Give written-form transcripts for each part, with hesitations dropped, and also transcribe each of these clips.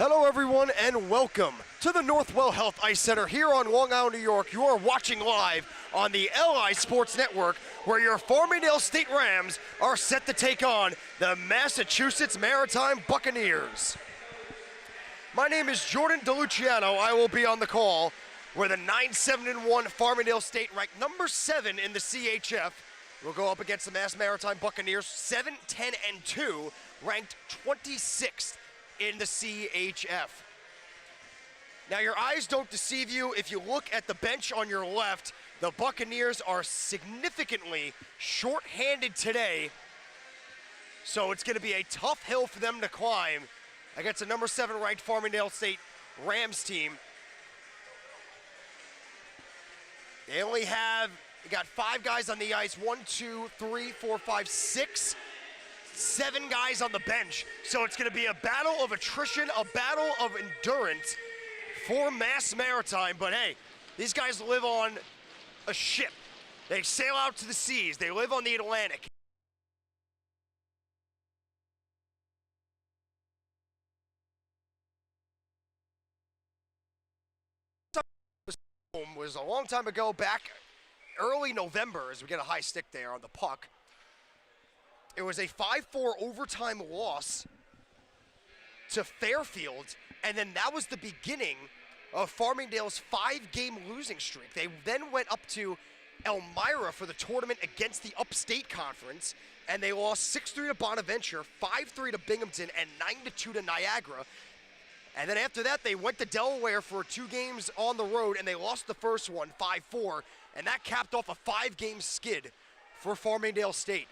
Hello everyone and welcome to the Northwell Health Ice Center here on Long Island, New York. You are watching live on the LI Sports Network where your Farmingdale State Rams are set to take on the Massachusetts Maritime Buccaneers. My name is Jordan DeLuciano. I will be on the call where the 9-7-1 Farmingdale State, ranked number 7 in the CHF, will go up against the Maritime Buccaneers, 7-10-2, ranked 26th in the CHF. Now your eyes don't deceive you. If you look at the bench on your left, the Buccaneers are significantly short-handed today. So it's gonna be a tough hill for them to climb against a number 7 ranked Farmingdale State Rams team. They only got 5 guys on the ice, 1, 2, 3, 4, 5, 6, 7 guys on the bench. So it's gonna be a battle of attrition, a battle of endurance for Maritime. But hey, these guys live on a ship. They sail out to the seas. They live on the Atlantic. Was a long time ago, back early November, as we get a high stick there on the puck. It was a 5-4 overtime loss to Fairfield, and then that was the beginning of Farmingdale's 5-game losing streak. They then went up to Elmira for the tournament against the Upstate Conference, and they lost 6-3 to Bonaventure, 5-3 to Binghamton, and 9-2 to Niagara. And then after that, they went to Delaware for 2 games on the road, and they lost the first one, 5-4, and that capped off a 5-game skid for Farmingdale State.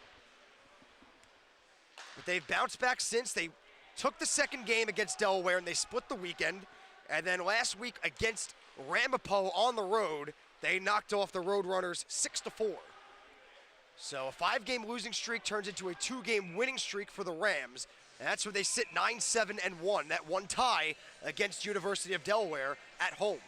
But they've bounced back since. They took the second game against Delaware, and they split the weekend. And then last week against Ramapo on the road, they knocked off the Roadrunners 6-4. So a 5-game losing streak turns into a 2-game winning streak for the Rams. And that's where they sit 9-7-1, that one tie against University of Delaware at home.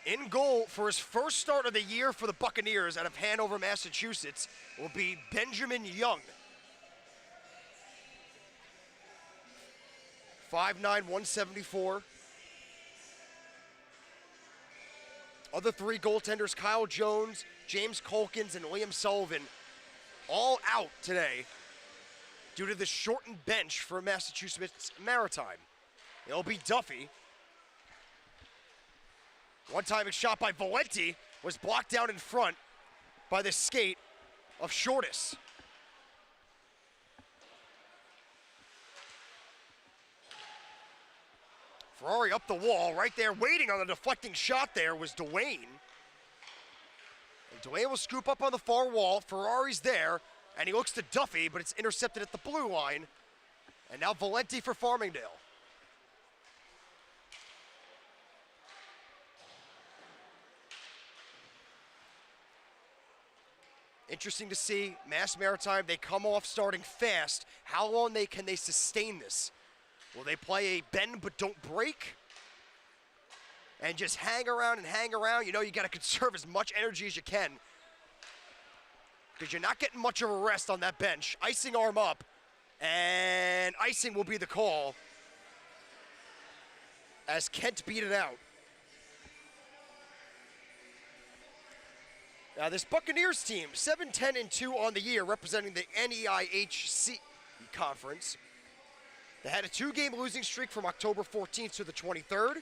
In goal for his first start of the year for the Buccaneers out of Hanover, Massachusetts, will be Benjamin Young. 5'9", 174. Other 3 goaltenders, Kyle Jones, James Colkins, and Liam Sullivan, all out today due to the shortened bench for Massachusetts Maritime. It'll be Duffy. One-time shot by Valenti was blocked down in front by the skate of Shortis. Ferrari up the wall, right there, waiting on the deflecting shot there was Dwayne. And Dwayne will scoop up on the far wall. Ferrari's there, and he looks to Duffy, but it's intercepted at the blue line. And now Valenti for Farmingdale. Interesting to see Maritime, they come off starting fast. How long can they sustain this? Will they play a bend but don't break? And just hang around and hang around? You know, you got to conserve as much energy as you can, because you're not getting much of a rest on that bench. Icing arm up, and icing will be the call as Kent beat it out. Now this Buccaneers team, 7-10-2 on the year, representing the NEIHC conference. They had a 2-game losing streak from October 14th to the 23rd,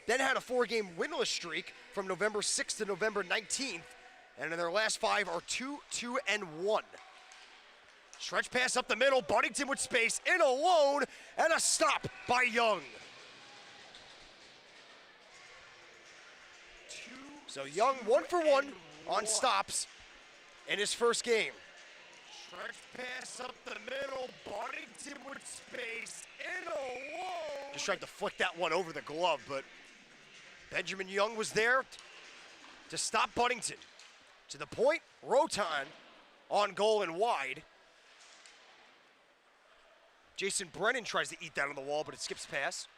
then had a 4-game winless streak from November 6th to November 19th, and in their last 5 are 2-2-1. Stretch pass up the middle, Buddington with space, in alone, and a stop by Young. So Young 1 for 1 on stops in his first game. Stretch pass up the middle, Buddington with space, in alone. Just tried to flick that one over the glove, but Benjamin Young was there to stop Buddington. To the point, Rotan on goal and wide. Jason Brennan tries to eat that on the wall, but it skips past.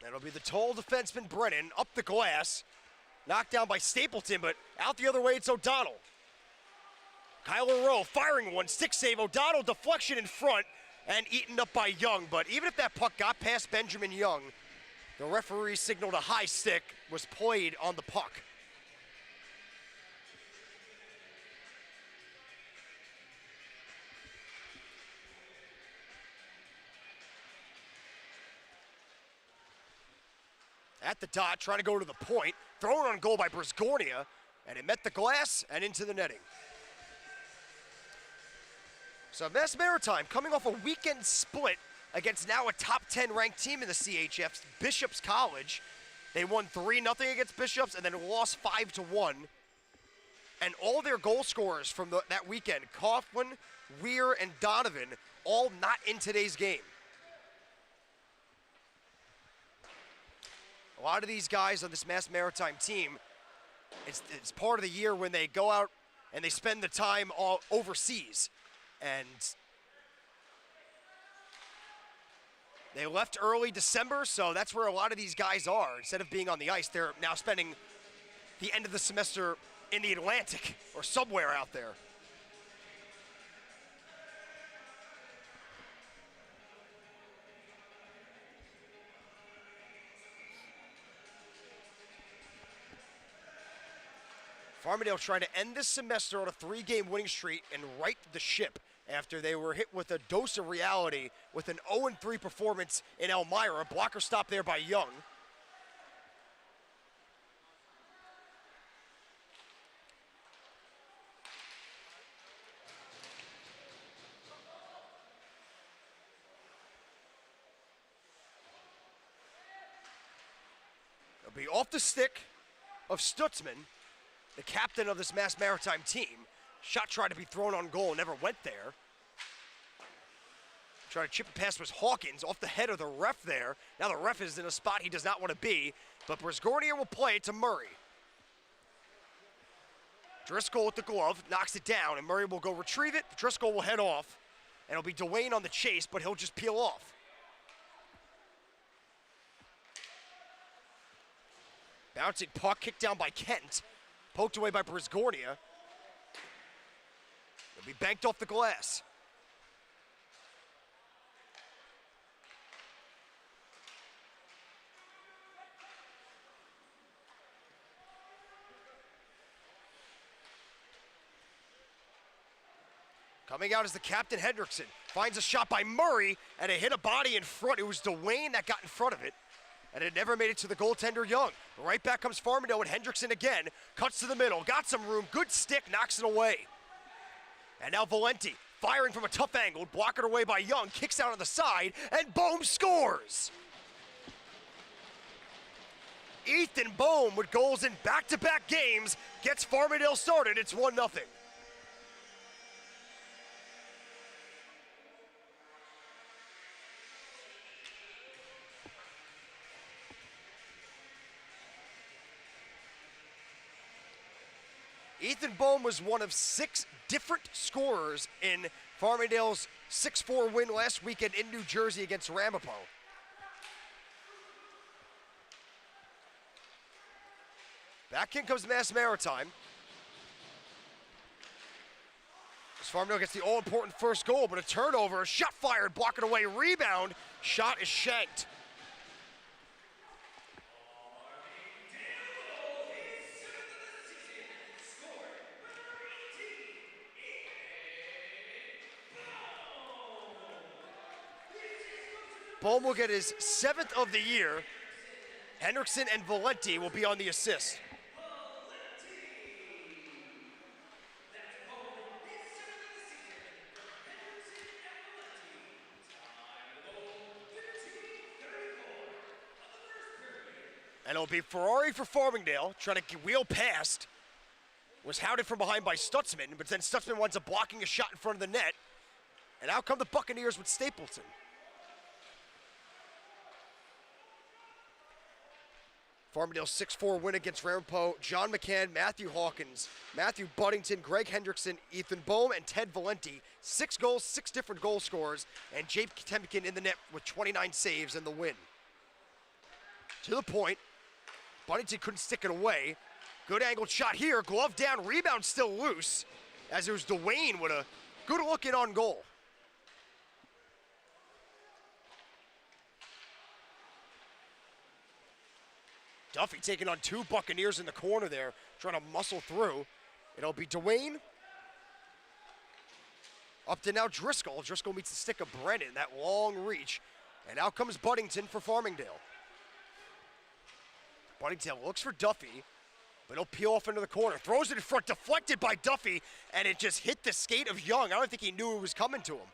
it'll be the tall defenseman Brennan up the glass. Knocked down by Stapleton, but out the other way, it's O'Donnell. Kyler Rowe firing one, stick save. O'Donnell deflection in front and eaten up by Young. But even if that puck got past Benjamin Young, the referee signaled a high stick was played on the puck. At the dot, trying to go to the point, thrown on goal by Brisgornia, and it met the glass and into the netting. So Mass Maritime coming off a weekend split against now a top 10 ranked team in the CHF, Bishops College. They won 3-0 against Bishops and then lost 5-1. And all their goal scorers from that weekend, Coughlin, Weir, and Donovan, all not in today's game. A lot of these guys on this Mass Maritime team, it's part of the year when they go out and they spend the time all overseas. And they left early December, so that's where a lot of these guys are. Instead of being on the ice, they're now spending the end of the semester in the Atlantic or somewhere out there. Farmingdale trying to end this semester on a 3-game winning streak and right the ship after they were hit with a dose of reality with an 0-3 performance in Elmira. Blocker stop there by Young. It'll be off the stick of Stutzman, the captain of this Mass Maritime team. Shot tried to be thrown on goal, never went there. Trying to chip it past was Hawkins off the head of the ref there. Now the ref is in a spot he does not want to be, but Brisgornia will play it to Murray. Driscoll with the glove, knocks it down, and Murray will go retrieve it. Driscoll will head off, and it'll be Dwayne on the chase, but he'll just peel off. Bouncing puck, kicked down by Kent. Poked away by Brisgornia. It'll be banked off the glass. Coming out is the captain, Hendrickson. Finds a shot by Murray, and it hit a body in front. It was Dwayne that got in front of it, and it never made it to the goaltender, Young. Right back comes Farmingdale with Hendrickson again. Cuts to the middle, got some room, good stick, knocks it away. And now Valenti, firing from a tough angle, blocked away by Young, kicks out on the side, and Bohm scores! Ethan Bohm with goals in back-to-back games gets Farmingdale started. It's 1-0. Ethan Bohm was one of 6 different scorers in Farmingdale's 6-4 win last weekend in New Jersey against Ramapo. Back in comes Mass Maritime. As Farmingdale gets the all-important first goal, but a turnover, a shot fired, blocking away, rebound, shot is shanked. Bohm will get his 7th of the year. Hendrickson and Valenti will be on the assist. And it'll be Ferrari for Farmingdale, trying to wheel past. Was hounded from behind by Stutzman, but then Stutzman winds up blocking a shot in front of the net. And out come the Buccaneers with Stapleton. Farmingdale's 6-4 win against Ramapo. John McCann, Matthew Hawkins, Matthew Buddington, Greg Hendrickson, Ethan Bohm, and Ted Valenti. 6 goals, 6 different goal scorers, and Jake Temkin in the net with 29 saves in the win. to the point. Buddington couldn't stick it away. Good angled shot here, glove down, rebound still loose, as it was Dwayne with a good look in on goal. Duffy taking on two Buccaneers in the corner there, trying to muscle through. It'll be Dwayne. Up to now Driscoll. Driscoll meets the stick of Brennan, that long reach. And out comes Buddington for Farmingdale. Buddington looks for Duffy, but he'll peel off into the corner. Throws it in front, deflected by Duffy, and it just hit the skate of Young. I don't think he knew it was coming to him.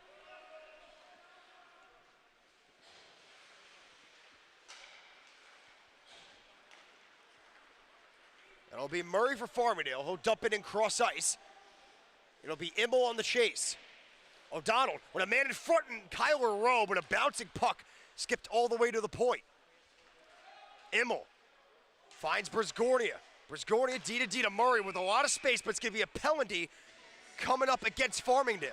It'll be Murray for Farmingdale. He'll dump it in cross ice. It'll be Immel on the chase. O'Donnell with a man in front and Kyler Rowe, but a bouncing puck skipped all the way to the point. Immel finds Brisgornia. Brisgornia D to D to Murray with a lot of space, but it's going to be a penalty coming up against Farmingdale.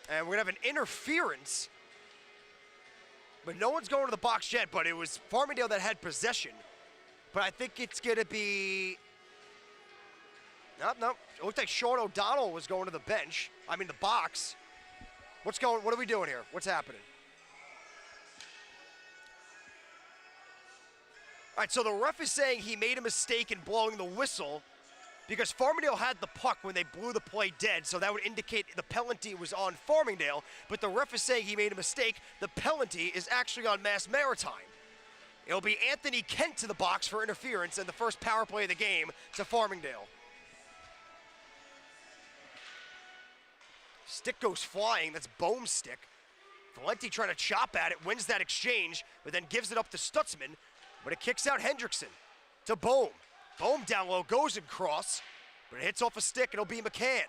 And we're going to have an interference. But no one's going to the box yet, but it was Farmingdale that had possession. But I think it's going to be... No. It looked like Sean O'Donnell was going to the bench. I mean, the box. What are we doing here? What's happening? All right, so the ref is saying he made a mistake in blowing the whistle because Farmingdale had the puck when they blew the play dead, so that would indicate the penalty was on Farmingdale, but the ref is saying he made a mistake. The penalty is actually on Maritime. It'll be Anthony Kent to the box for interference and the first power play of the game to Farmingdale. Stick goes flying, that's Bohm's stick. Valenti trying to chop at it, wins that exchange, but then gives it up to Stutzman, but it kicks out Hendrickson to Bohm. Bohm down low, goes and cross, but it hits off a stick, and it'll be McCann.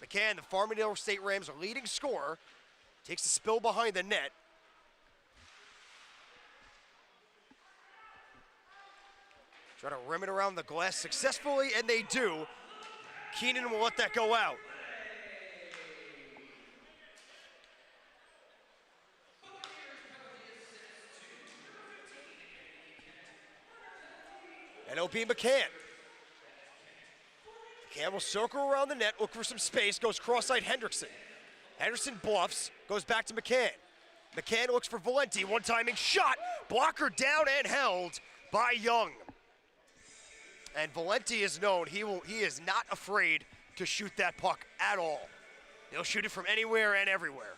McCann, the Farmingdale State Rams leading scorer, takes the spill behind the net. Try to rim it around the glass successfully, and they do. Keenan will let that go out. And it'll be McCann. McCann will circle around the net, look for some space, goes cross-side Hendrickson. Henderson bluffs, goes back to McCann. McCann looks for Valenti, one-timing shot, blocker down and held by Young. And Valenti is known, he is not afraid to shoot that puck at all. He'll shoot it from anywhere and everywhere.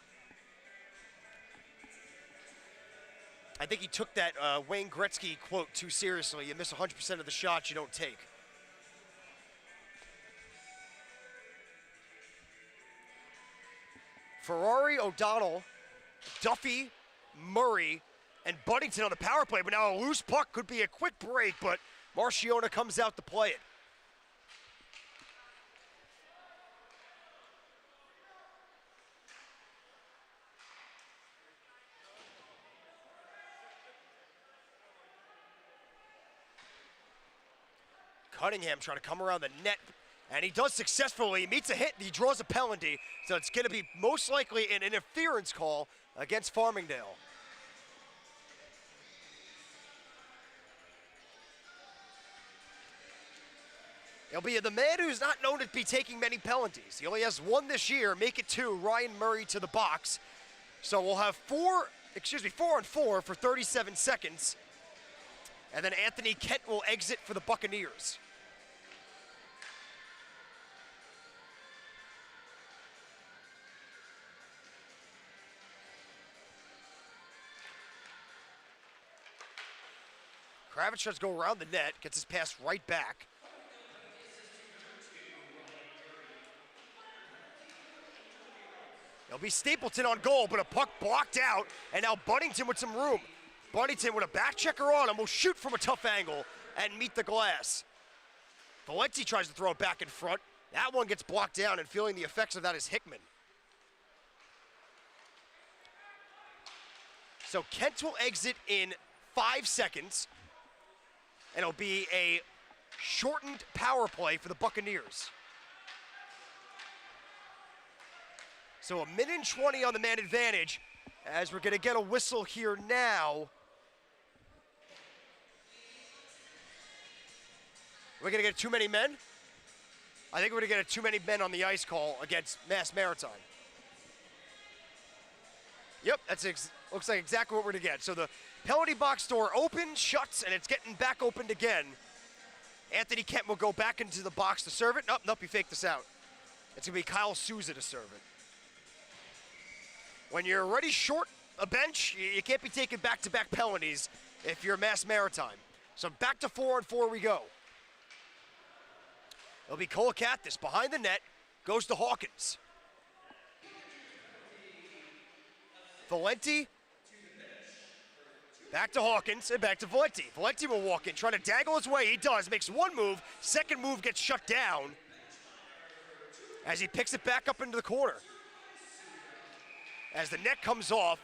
I think he took that Wayne Gretzky quote too seriously. You miss 100% of the shots you don't take. Ferrari, O'Donnell, Duffy, Murray, and Buddington on the power play. But now a loose puck could be a quick break, but Marciona comes out to play it. Cunningham trying to come around the net, and he does successfully. He meets a hit, and he draws a penalty, so it's going to be most likely an interference call against Farmingdale. It'll be the man who's not known to be taking many penalties. He only has one this year, make it two, Ryan Murray to the box. So we'll have 4 on 4 for 37 seconds, and then Anthony Kent will exit for the Buccaneers. Kravitz tries to go around the net, gets his pass right back. It'll be Stapleton on goal, but a puck blocked out, and now Buddington with some room. Buddington with a back checker on him will shoot from a tough angle and meet the glass. Valenti tries to throw it back in front. That one gets blocked down, and feeling the effects of that is Hickman. So Kent will exit in 5 seconds. and it'll be a shortened power play for the Buccaneers. So 1:20 on the man advantage, as we're going to get a whistle here now. We're going to get too many men? I think we're going to get too many men on the ice call against Mass Maritime. Yep, looks like exactly what we're going to get. So the penalty box door opens, shuts, and it's getting back opened again. Anthony Kent will go back into the box to serve it. Nope, he faked this out. It's going to be Kyle Souza to serve it. When you're already short a bench, you can't be taking back-to-back penalties if you're Mass Maritime. So back to 4-on-4 we go. It'll be Kolakathis behind the net, goes to Hawkins. Valenti, back to Hawkins, and back to Valenti. Valenti will walk in, trying to dangle his way. He does, makes one move. Second move gets shut down as he picks it back up into the corner. As the net comes off,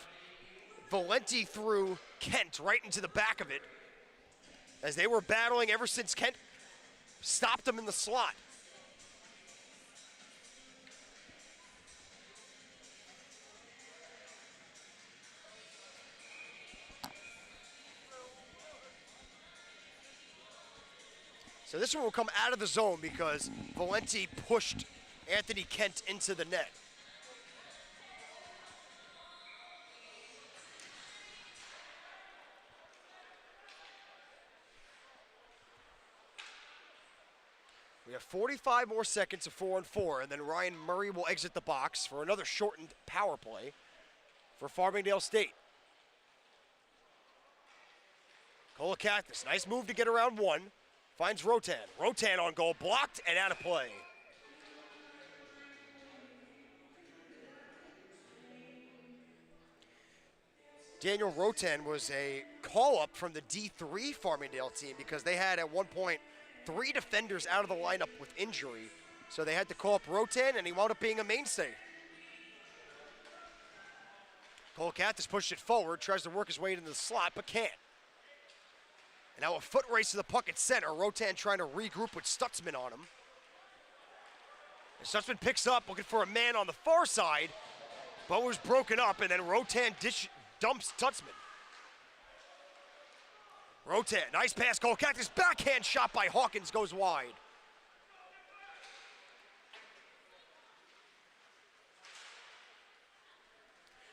Valenti threw Kent right into the back of it, as they were battling ever since Kent stopped him in the slot. So this one will come out of the zone because Valenti pushed Anthony Kent into the net. We have 45 more seconds of 4-on-4, and then Ryan Murray will exit the box for another shortened power play for Farmingdale State. Kolakathis, nice move to get around one. Finds Rotan. Rotan on goal, blocked and out of play. Daniel Rotan was a call-up from the D3 Farmingdale team because they had at one point 3 defenders out of the lineup with injury. So they had to call up Rotan, and he wound up being a mainstay. Kolakathis pushed it forward, tries to work his way into the slot, but can't. And now a foot race to the puck at center. Rotan trying to regroup with Stutzman on him. And Stutzman picks up, looking for a man on the far side, but was broken up, and then Rotan dumps Stutzman. Rotan, nice pass, Kolakathis, backhand shot by Hawkins goes wide.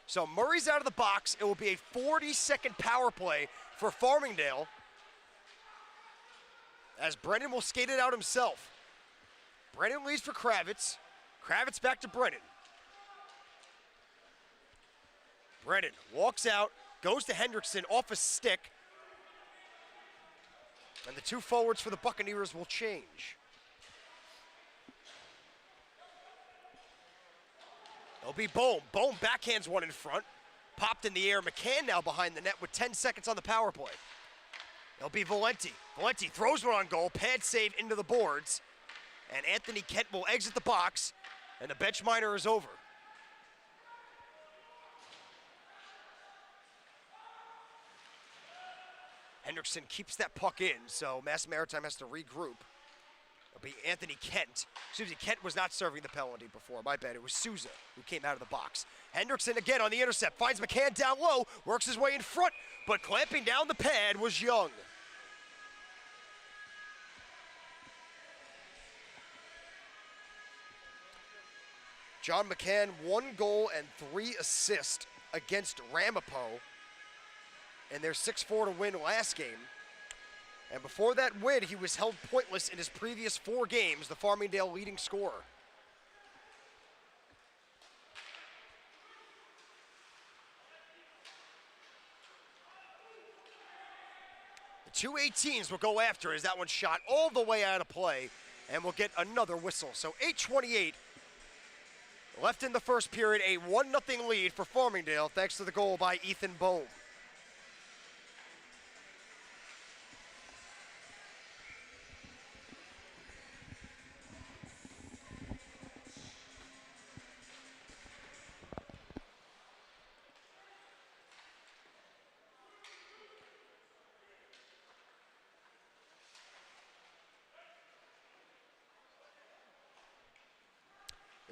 So Murray's out of the box. It will be a 40-second power play for Farmingdale, as Brennan will skate it out himself. Brennan leads for Kravitz. Kravitz back to Brennan. Brennan walks out, goes to Hendrickson off a stick, and the 2 forwards for the Buccaneers will change. It'll be Bohm. Bohm backhands one in front. Popped in the air. McCann now behind the net with 10 seconds on the power play. It'll be Valenti. Valenti throws one on goal. Pad save into the boards. And Anthony Kent will exit the box. And the bench minor is over. Hendrickson keeps that puck in, so Mass Maritime has to regroup. It'll be Anthony Kent. Excuse me, Kent was not serving the penalty before. My bad, it was Souza who came out of the box. Hendrickson again on the intercept, finds McCann down low, works his way in front, but clamping down the pad was Young. John McCann, 1 goal and 3 assists against Ramapo in their 6-4 to win last game. And before that win, he was held pointless in his previous 4 games, the Farmingdale leading scorer. The 2 18s will go after as that one shot all the way out of play, and we'll get another whistle. So 8:28 left in the first period, a 1-0 lead for Farmingdale thanks to the goal by Ethan Bohm.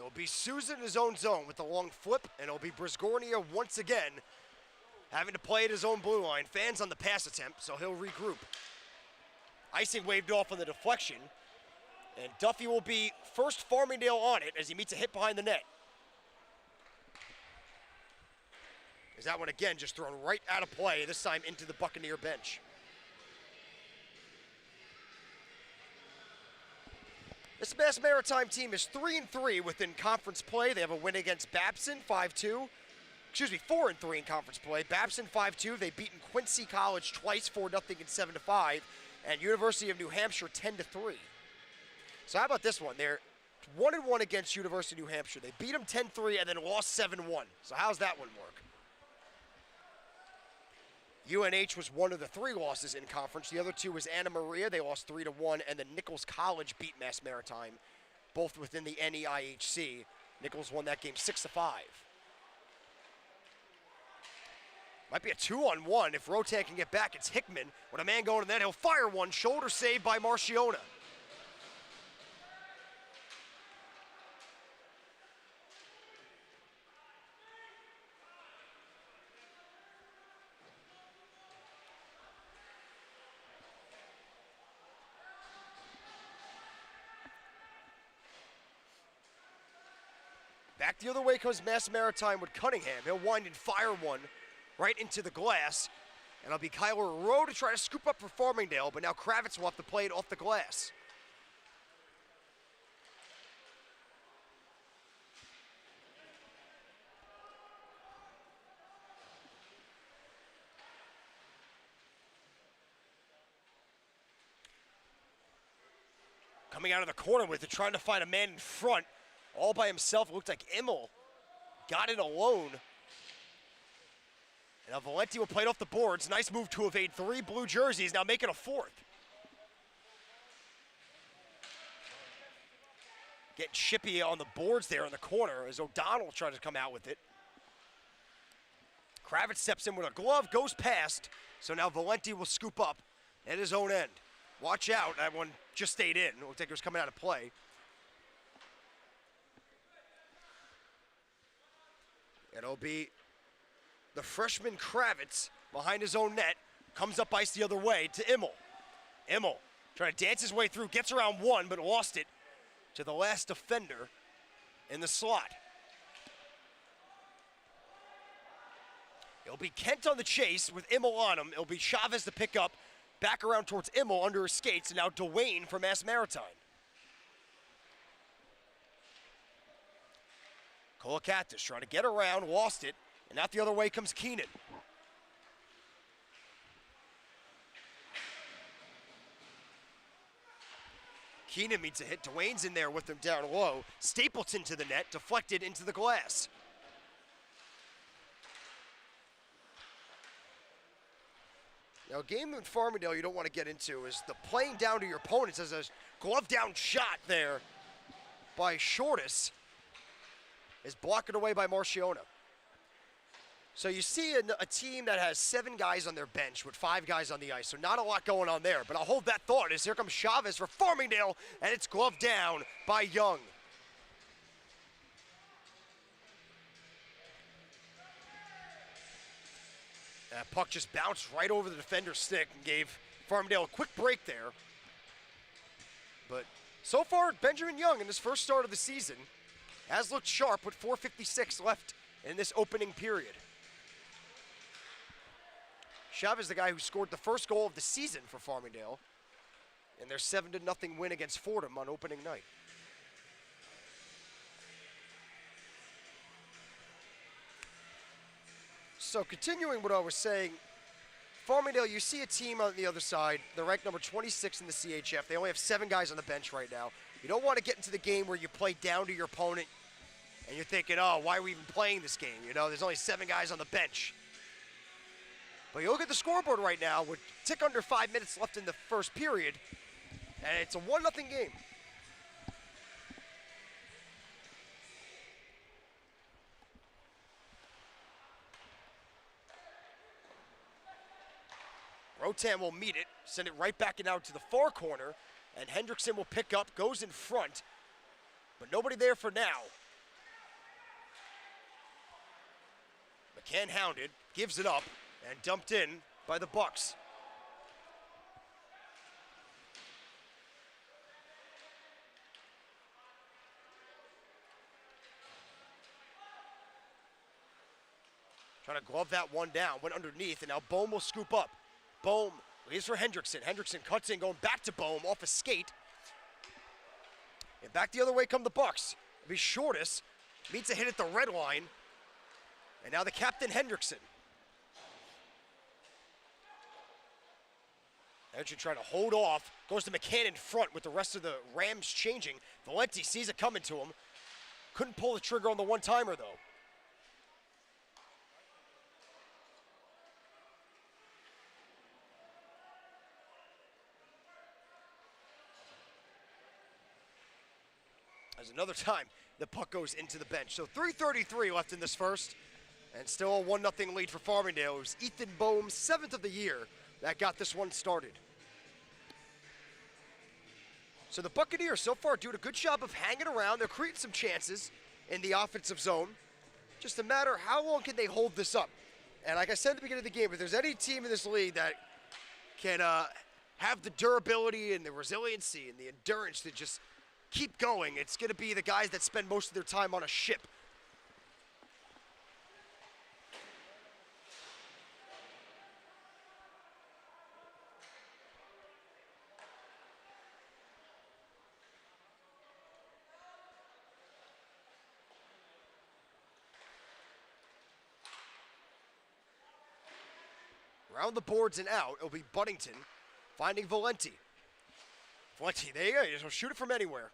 It'll be Souza in his own zone with the long flip, and it'll be Brisgornia once again having to play at his own blue line. Fans on the pass attempt, so he'll regroup. Icing waved off on the deflection, and Duffy will be first Farmingdale on it as he meets a hit behind the net. As that one again just thrown right out of play, this time into the Buccaneer bench. This Mass Maritime team is 3-3 within conference play. They have a win against Babson, 5-2. Excuse me, 4-3 in conference play. Babson 5-2. They've beaten Quincy College twice, 4-0 and 7-5, and University of New Hampshire 10-3. So how about this one? They're 1-1 against University of New Hampshire. They beat them 10-3 and then lost 7-1. So how's that one work? UNH was one of the 3 losses in conference. The other 2 was Anna Maria. They lost 3-1, and then Nichols College beat Mass Maritime, both within the NEIHC. Nichols won that game 6-5. Might be a 2-on-1 if Rotan can get back. It's Hickman with a man going to the net. He'll fire one. Shoulder save by Marciona. Back the other way comes Mass Maritime with Cunningham. He'll wind and fire one right into the glass. And it'll be Kyler Rowe to try to scoop up for Farmingdale, but now Kravitz will have to play it off the glass. Coming out of the corner with it, trying to find a man in front. All by himself. It looked like Immel got it alone. And now Valenti will play it off the boards. Nice move to evade 3 blue jerseys, now making a 4th. Getting chippy on the boards there in the corner as O'Donnell tries to come out with it. Kravitz steps in with a glove, goes past. So now Valenti will scoop up at his own end. Watch out, that one just stayed in. It looked like it was coming out of play. It'll be the freshman Kravitz behind his own net, comes up ice the other way to Immel. Immel trying to dance his way through, gets around one, but lost it to the last defender in the slot. It'll be Kent on the chase with Immel on him. It'll be Chavez to pick up, back around towards Immel under his skates, and now Dwayne for Mass Maritime. Kolakatis trying to get around, lost it, and out the other way comes Keenan. Keenan meets a hit. Dwayne's in there with him down low. Stapleton to the net, deflected into the glass. Now, a game in Farmingdale you don't want to get into is the playing down to your opponents. As a glove down shot there by Shortis is blocked away by Marciona. So you see a team that has 7 guys on their bench with 5 guys on the ice, so not a lot going on there. But I'll hold that thought as here comes Chavez for Farmingdale, and it's gloved down by Young. That puck just bounced right over the defender's stick and gave Farmingdale a quick break there. But so far, Benjamin Young in his first start of the season has looked sharp with 4:56 left in this opening period. Chavez is the guy who scored the first goal of the season for Farmingdale in their 7-0 win against Fordham on opening night. So continuing what I was saying, Farmingdale, you see a team on the other side. They're ranked number 26 in the CHF. They only have 7 guys on the bench right now. You don't want to get into the game where you play down to your opponent and you're thinking, oh, why are we even playing this game? You know, there's only 7 guys on the bench. But you look at the scoreboard right now with a tick under 5 minutes left in the first period, and it's a 1-0 game. Rotan will meet it, send it right back and out to the far corner, and Hendrickson will pick up, goes in front, but nobody there for now. McCann hounded, gives it up, and dumped in by the Bucks. Trying to glove that one down, went underneath, and now Bohm will scoop up. Bohm leaves for Hendrickson. Hendrickson cuts in, going back to Bohm off a skate. And back the other way come the Bucks. It'll be Shortus, meets a hit at the red line. And now the captain, Hendrickson. Hendrickson trying to hold off, goes to McCann in front with the rest of the Rams changing. Valenti sees it coming to him. Couldn't pull the trigger on the one-timer, though. As another time, the puck goes into the bench. So 3:33 left in this first, and still a 1-0 lead for Farmingdale. It was Ethan Bohm's 7th of the year that got this one started. So the Buccaneers so far doing a good job of hanging around. They're creating some chances in the offensive zone. Just a matter of how long can they hold this up. And like I said at the beginning of the game, if there's any team in this league that can have the durability and the resiliency and the endurance to just keep going, it's going to be the guys that spend most of their time on a ship. Around the boards and out, it'll be Buddington finding Valenti. Valenti, there you go, he'll shoot it from anywhere.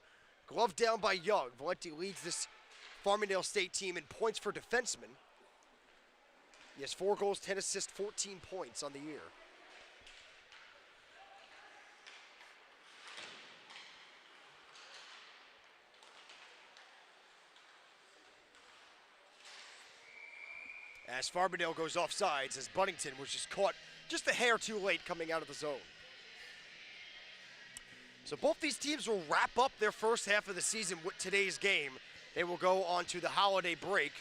Glove down by Young. Valenti leads this Farmingdale State team in points for defensemen. He has 4 goals, 10 assists, 14 points on the year. As Farmingdale goes off sides, as Buddington was just caught just a hair too late coming out of the zone. So both these teams will wrap up their first half of the season with today's game. They will go on to the holiday break.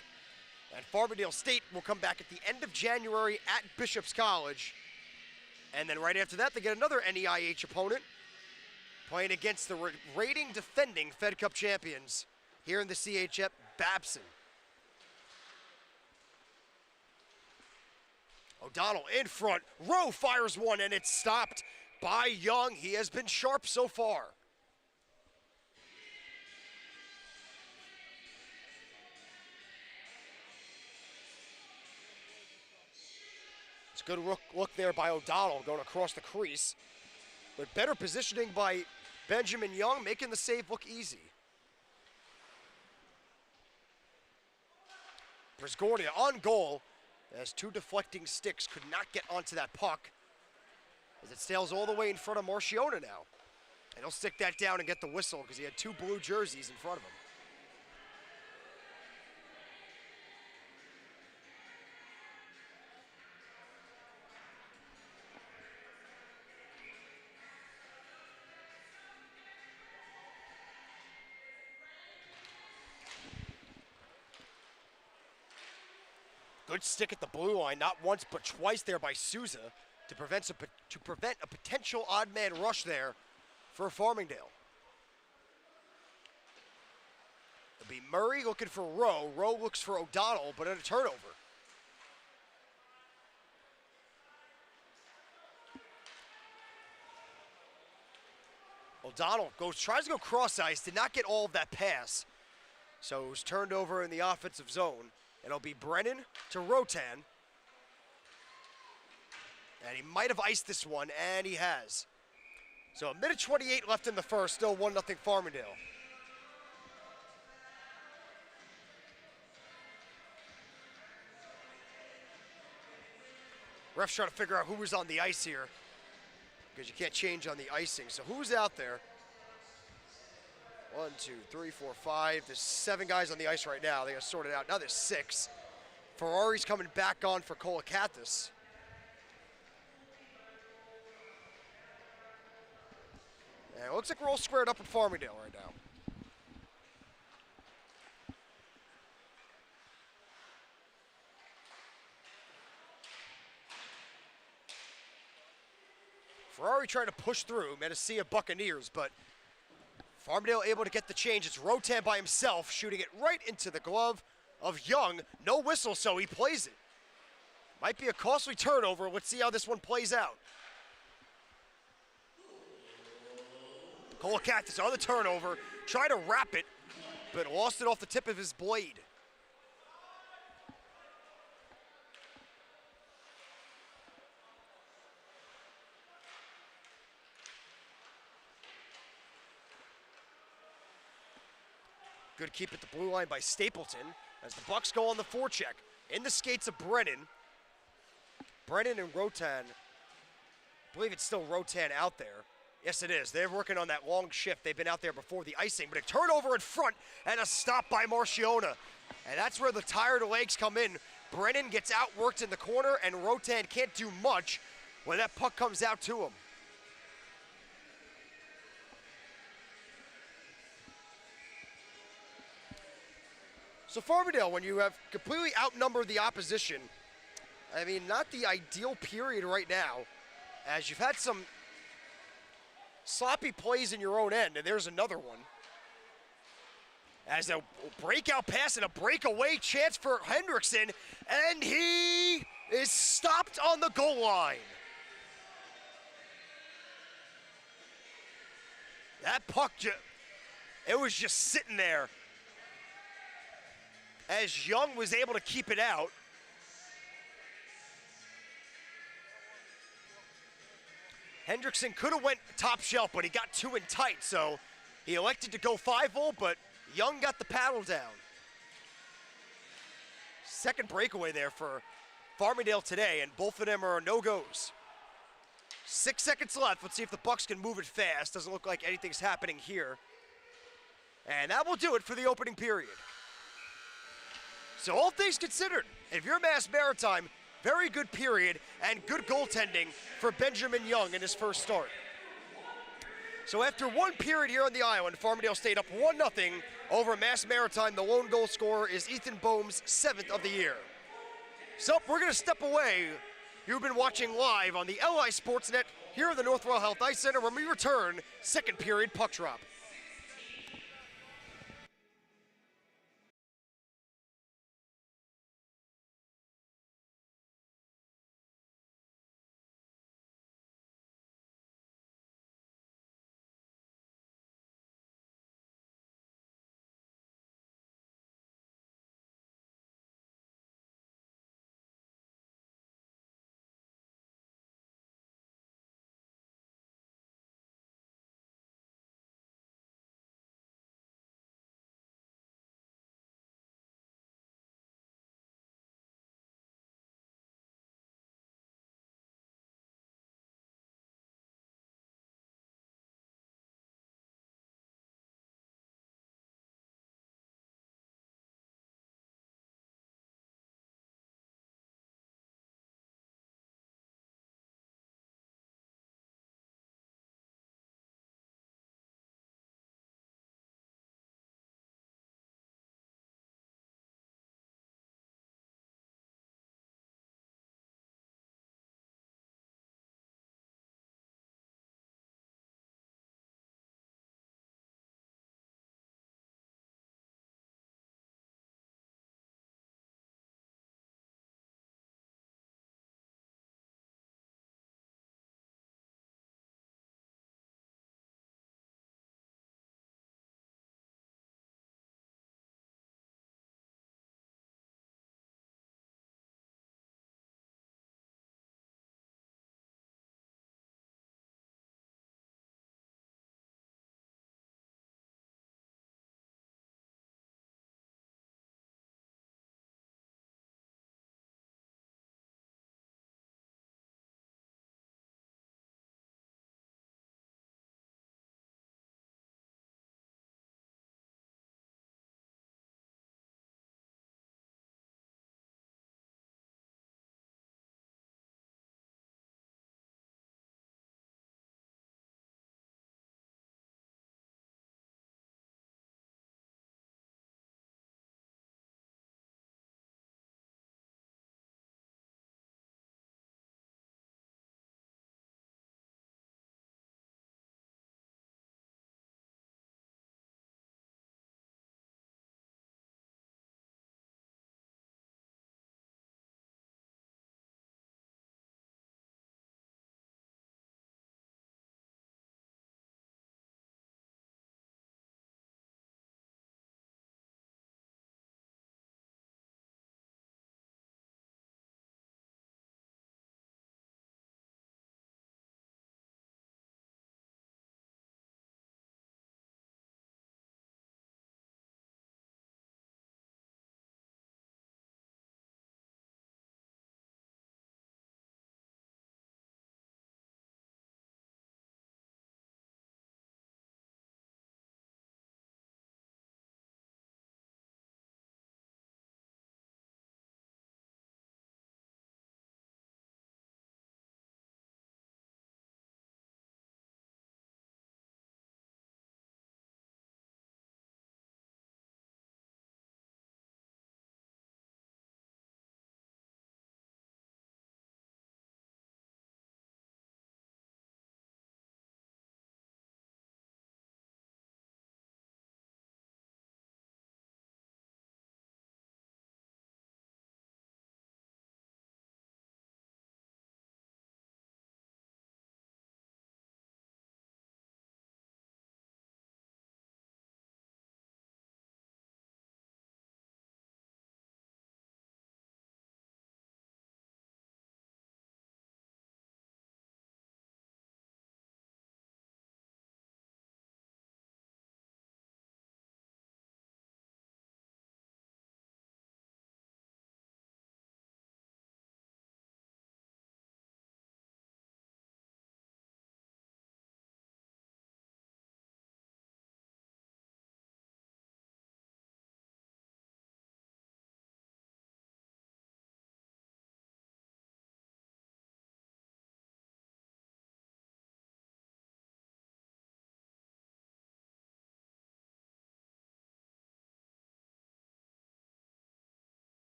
And Farmingdale State will come back at the end of January at Bishop's College. And then right after that, they get another NEIH opponent playing against the reigning defending Fed Cup champions here in the CHF, Babson. O'Donnell in front. Rowe fires one, and it's stopped by Young. He has been sharp so far. It's a good look there by O'Donnell going across the crease. But better positioning by Benjamin Young, making the save look easy. Brisgornia on goal, as 2 deflecting sticks could not get onto that puck, as it sails all the way in front of Marciona now. And he'll stick that down and get the whistle because he had 2 blue jerseys in front of him. Good stick at the blue line, not once but twice there by Souza to prevent a potential odd man rush there for Farmingdale. It'll be Murray looking for Rowe. Rowe looks for O'Donnell, but at a turnover. O'Donnell tries to go cross ice, did not get all of that pass. So it was turned over in the offensive zone. It'll be Brennan to Rotan. And he might have iced this one, and he has. So 1:28 left in the first, still 1-0 Farmingdale. Ref's trying to figure out who was on the ice here, because you can't change on the icing. So who's out there? 1, 2, 3, 4, 5. There's 7 guys on the ice right now. They got sorted out. Now there's 6. Ferrari's coming back on for Kolakathis. And it looks like we're all squared up in Farmingdale right now. Ferrari trying to push through, Mendocino Buccaneers, but Farmingdale able to get the change. It's Rotan by himself, shooting it right into the glove of Young. No whistle, so he plays it. Might be a costly turnover. Let's see how this one plays out. Kolakathis on the turnover, tried to wrap it, but lost it off the tip of his blade. Good keep at the blue line by Stapleton as the Bucks go on the forecheck. In the skates of Brennan. Brennan and Rotan, I believe it's still Rotan out there. Yes, it is. They're working on that long shift. They've been out there before the icing, but a turnover in front and a stop by Marciona. And that's where the tired legs come in. Brennan gets outworked in the corner, and Rotan can't do much when that puck comes out to him. So Farmingdale, when you have completely outnumbered the opposition, I mean, not the ideal period right now, as you've had some sloppy plays in your own end, and there's another one. As a breakout pass and a breakaway chance for Hendrickson, and he is stopped on the goal line. That puck, it was just sitting there as Young was able to keep it out. Hendrickson could have went top shelf, but he got too in tight, so he elected to go 5-0, but Young got the paddle down. Second breakaway there for Farmingdale today, and both of them are no-goes. 6 seconds left. Let's see if the Bucks can move it fast. Doesn't look like anything's happening here. And that will do it for the opening period. So all things considered, if you're Mass Maritime, very good period and good goaltending for Benjamin Young in his first start. So after one period here on the island, Farmingdale stayed up 1-0 over Mass Maritime. The lone goal scorer is Ethan Bohm's 7th of the year. So we're going to step away. You've been watching live on the LI Sportsnet here at the Northwell Health Ice Center when we return, second period puck drop.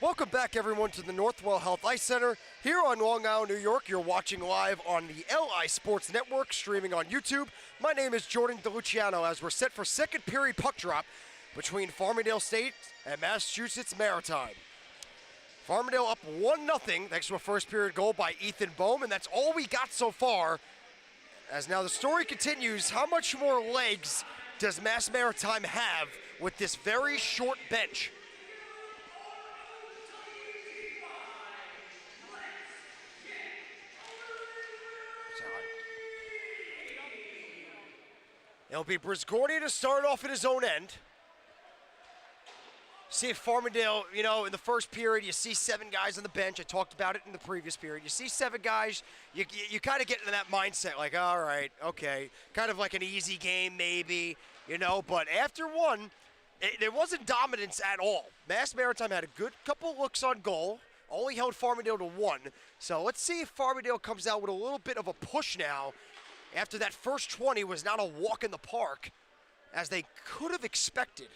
Welcome back, everyone, to the Northwell Health Ice Center here on Long Island, New York. You're watching live on the LI Sports Network, streaming on YouTube. My name is Jordan DeLuciano as we're set for second period puck drop between Farmingdale State and Massachusetts Maritime. Farmingdale up 1-0 thanks to a first period goal by Ethan Bohm, and that's all we got so far. As now the story continues, how much more legs does Mass Maritime have with this very short bench? It'll be Brisgordy to start off at his own end. See if Farmingdale, in the first period, you see 7 guys on the bench. I talked about it in the previous period. You see 7 guys, you kind of get into that mindset, like, all right, okay, kind of like an easy game maybe, but after one, there wasn't dominance at all. Mass Maritime had a good couple looks on goal, only held Farmingdale to 1. So let's see if Farmingdale comes out with a little bit of a push now after that first 20 was not a walk in the park as they could have expected.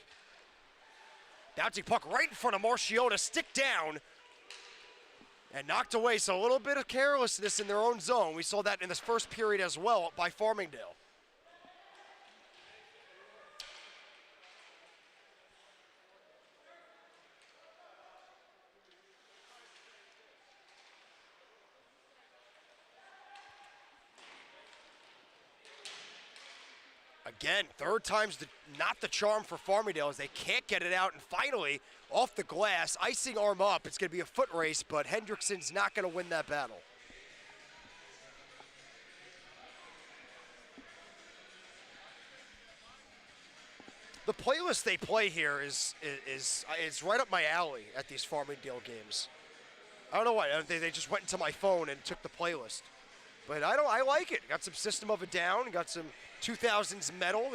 Bouncing puck right in front of Marchiona, stick down, and knocked away. So a little bit of carelessness in their own zone. We saw that in this first period as well by Farmingdale. Again, third time's not the charm for Farmingdale as they can't get it out, and finally, off the glass, icing arm up. It's going to be a foot race, but Hendrickson's not going to win that battle. The playlist they play here is right up my alley at these Farmingdale games. I don't know why. They just went into my phone and took the playlist. But I like it. Got some System of a Down, got some 2000s metal,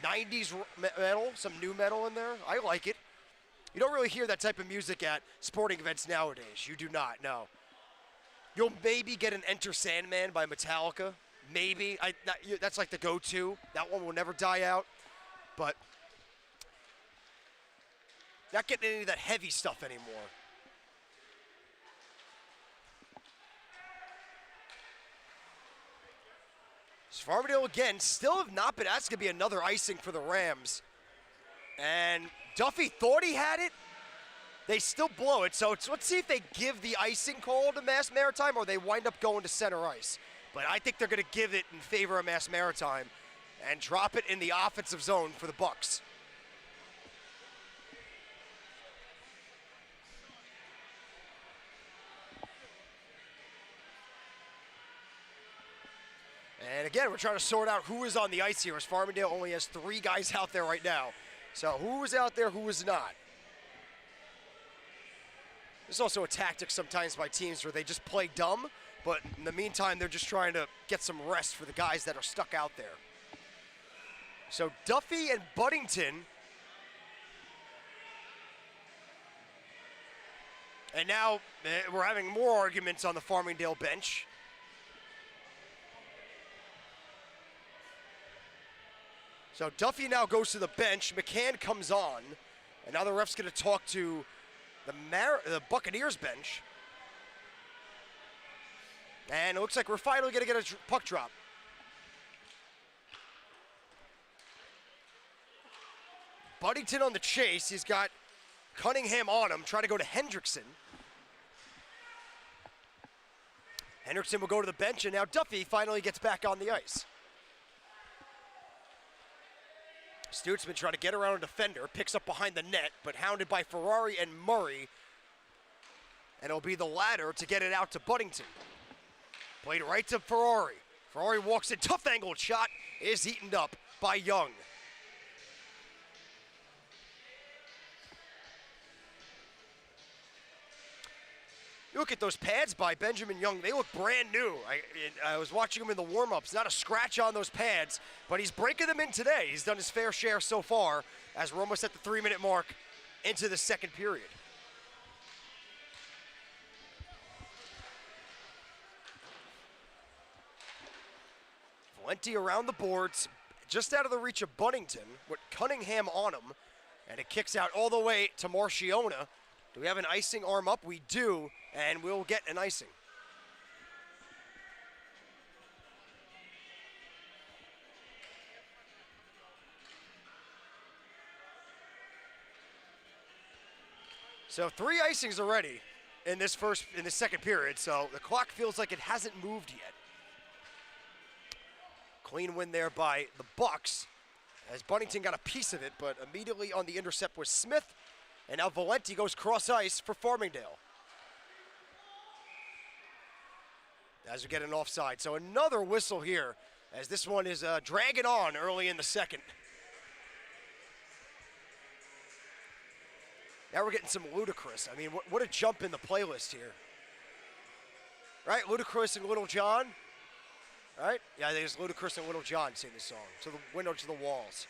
90s metal, some new metal in there. I like it. You don't really hear that type of music at sporting events nowadays. You do not, no. You'll maybe get an Enter Sandman by Metallica. Maybe. That's like the go-to. That one will never die out. But not getting any of that heavy stuff anymore. Farmingdale again, still have not been. That's going to be another icing for the Rams. And Duffy thought he had it. They still blow it. So let's see if they give the icing call to Mass Maritime or they wind up going to center ice. But I think they're going to give it in favor of Mass Maritime and drop it in the offensive zone for the Bucks. And again, we're trying to sort out who is on the ice here, as Farmingdale only has 3 guys out there right now. So who is out there, who is not? There's also a tactic sometimes by teams where they just play dumb, but in the meantime, they're just trying to get some rest for the guys that are stuck out there. So Duffy and Buddington. And now we're having more arguments on the Farmingdale bench. So Duffy now goes to the bench. McCann comes on. And now the ref's going to talk to the Buccaneers bench. And it looks like we're finally going to get a puck drop. Buddington on the chase. He's got Cunningham on him, trying to go to Hendrickson. Hendrickson will go to the bench, and now Duffy finally gets back on the ice. Stutzman trying to get around a defender, picks up behind the net, but hounded by Ferrari and Murray. And it'll be the latter to get it out to Buddington. Played right to Ferrari. Ferrari walks in, tough angled shot, is eaten up by Young. You look at those pads by Benjamin Young, they look brand new. I was watching him in the warm-ups, not a scratch on those pads, but he's breaking them in today. He's done his fair share so far as we're almost at the 3-minute mark into the second period. Valenti around the boards, just out of the reach of Buddington with Cunningham on him, and it kicks out all the way to Marchiona. Do we have an icing arm up? We do, and we'll get an icing. So 3 icings already in this second period, so the clock feels like it hasn't moved yet. Clean win there by the Bucks, as Buddington got a piece of it, but immediately on the intercept was Smith, and now Valenti goes cross ice for Farmingdale. As we get an offside, so another whistle here, as this one is dragging on early in the second. Now we're getting some Ludacris. I mean, what a jump in the playlist here. Right, Ludacris and Little John. Right? Yeah, I think it's Ludacris and Little John sing this song. To the window, to the walls.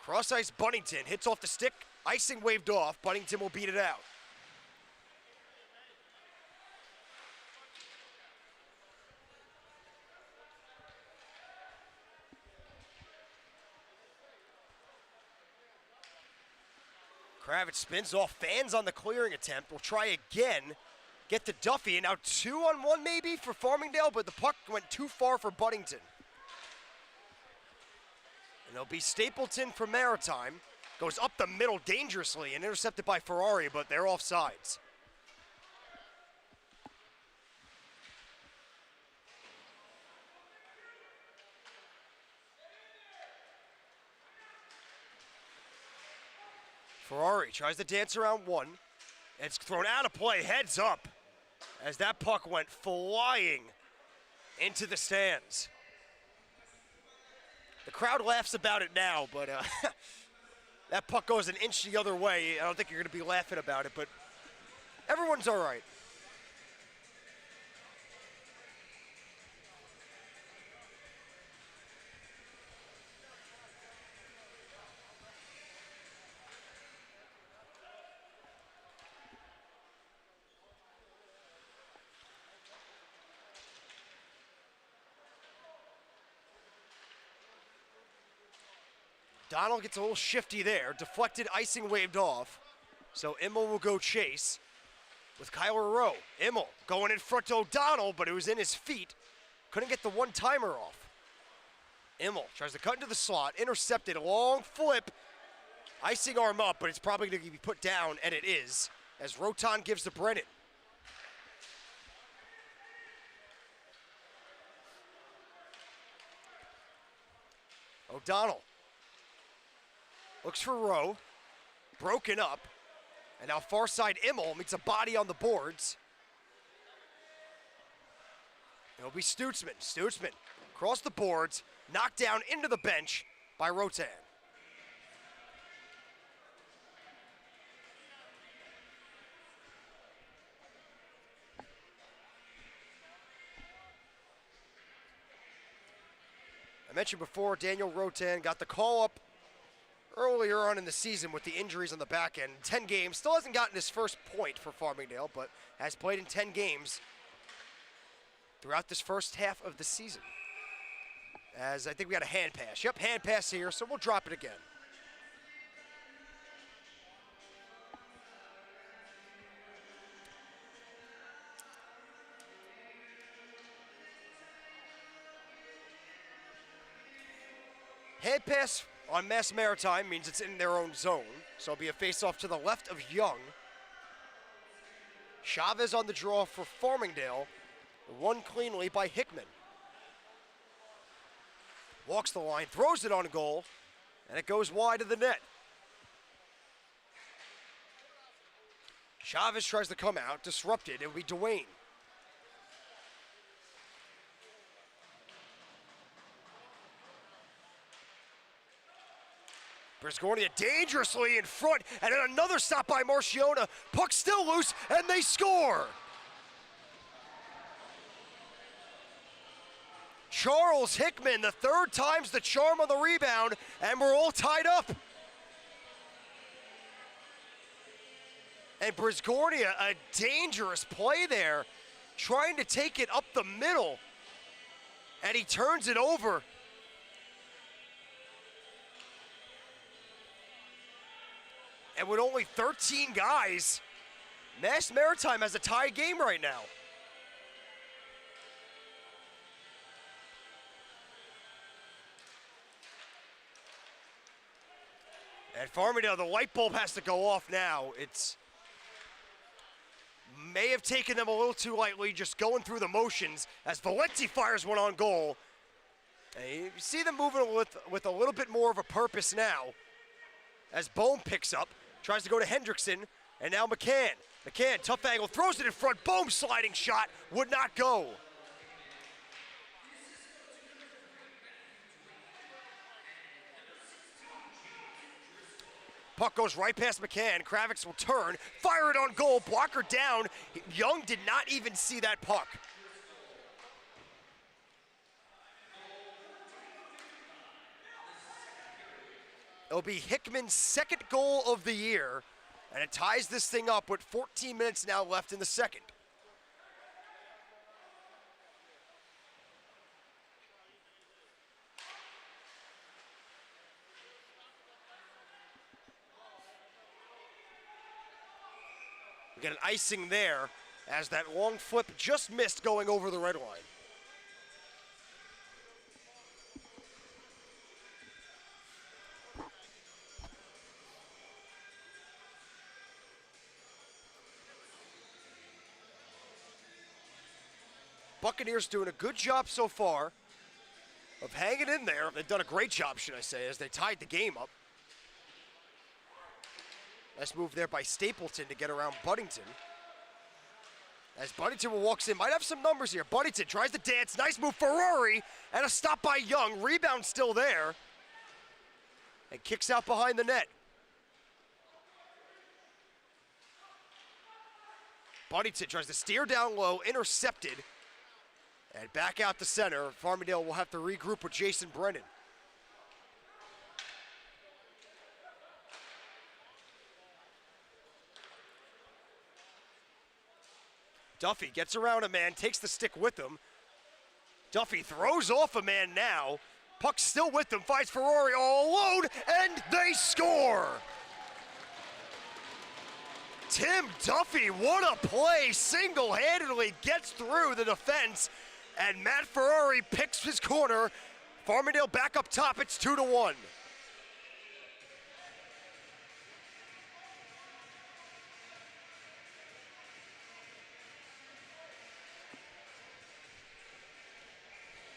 Cross ice Buddington hits off the stick. Icing waved off. Buddington will beat it out. Kravitz spins off, fans on the clearing attempt. Will try again, get to Duffy, and now 2-on-1 maybe for Farmingdale, but the puck went too far for Buddington. And it'll be Stapleton for Maritime. Goes up the middle dangerously and intercepted by Ferrari, but they're offsides. Ferrari tries to dance around one. It's thrown out of play, heads up, as that puck went flying into the stands. The crowd laughs about it now, but that puck goes an inch the other way. I don't think you're going to be laughing about it, but everyone's all right. Donald gets a little shifty there. Deflected, icing waved off. So Immel will go chase with Kyler Rowe. Immel going in front to O'Donnell, but it was in his feet. Couldn't get the one-timer off. Immel tries to cut into the slot. Intercepted, a long flip. Icing arm up, but it's probably going to be put down, and it is, as Rotan gives to Brennan. O'Donnell looks for Rowe, broken up, and now far side Immel meets a body on the boards. It'll be Stutzman. Stutzman across the boards, knocked down into the bench by Rotan. I mentioned before, Daniel Rotan got the call up earlier on in the season with the injuries on the back end. 10 games, still hasn't gotten his first point for Farmingdale, but has played in 10 games throughout this first half of the season. As I think we got a hand pass. Yep, hand pass here, so we'll drop it again. Hand pass on Mass Maritime means it's in their own zone, so it'll be a face-off to the left of Young. Chavez on the draw for Farmingdale, won cleanly by Hickman. Walks the line, throws it on goal, and it goes wide of the net. Chavez tries to come out, disrupted, it'll be Dwayne. Brisgornia dangerously in front, and then another stop by Marciona. Puck still loose, and they score! Charles Hickman, the third time's the charm on the rebound, and we're all tied up. And Brisgornia, a dangerous play there, trying to take it up the middle, and he turns it over. And with only 13 guys, Mass Maritime has a tie game right now. At Farmingdale, the light bulb has to go off now. It's may have taken them a little too lightly, just going through the motions as Valenti fires one on goal. And you see them moving with a little bit more of a purpose now. As Bohm picks up, tries to go to Hendrickson, and now McCann. McCann, tough angle, throws it in front. Bohm sliding shot, would not go. Puck goes right past McCann. Kravitz will turn, fire it on goal, blocker down. Young did not even see that puck. It'll be Hickman's second goal of the year, and it ties this thing up with 14 minutes now left in the second. We get an icing there as that long flip just missed going over the red line. Buccaneers doing a good job so far of hanging in there. They've done a great job, should I say, as they tied the game up. Nice move there by Stapleton to get around Buddington. As Buddington walks in, might have some numbers here. Buddington tries to dance, nice move, Ferrari, and a stop by Young. Rebound still there. And kicks out behind the net. Buddington tries to steer down low, intercepted. And back out the center. Farmingdale will have to regroup with Jason Brennan. Duffy gets around a man, takes the stick with him. Duffy throws off a man now. Puck still with him, finds Ferrari all alone, and they score! Tim Duffy, what a play, single-handedly gets through the defense, and Matt Ferrari picks his corner. Farmingdale back up top, it's 2-1.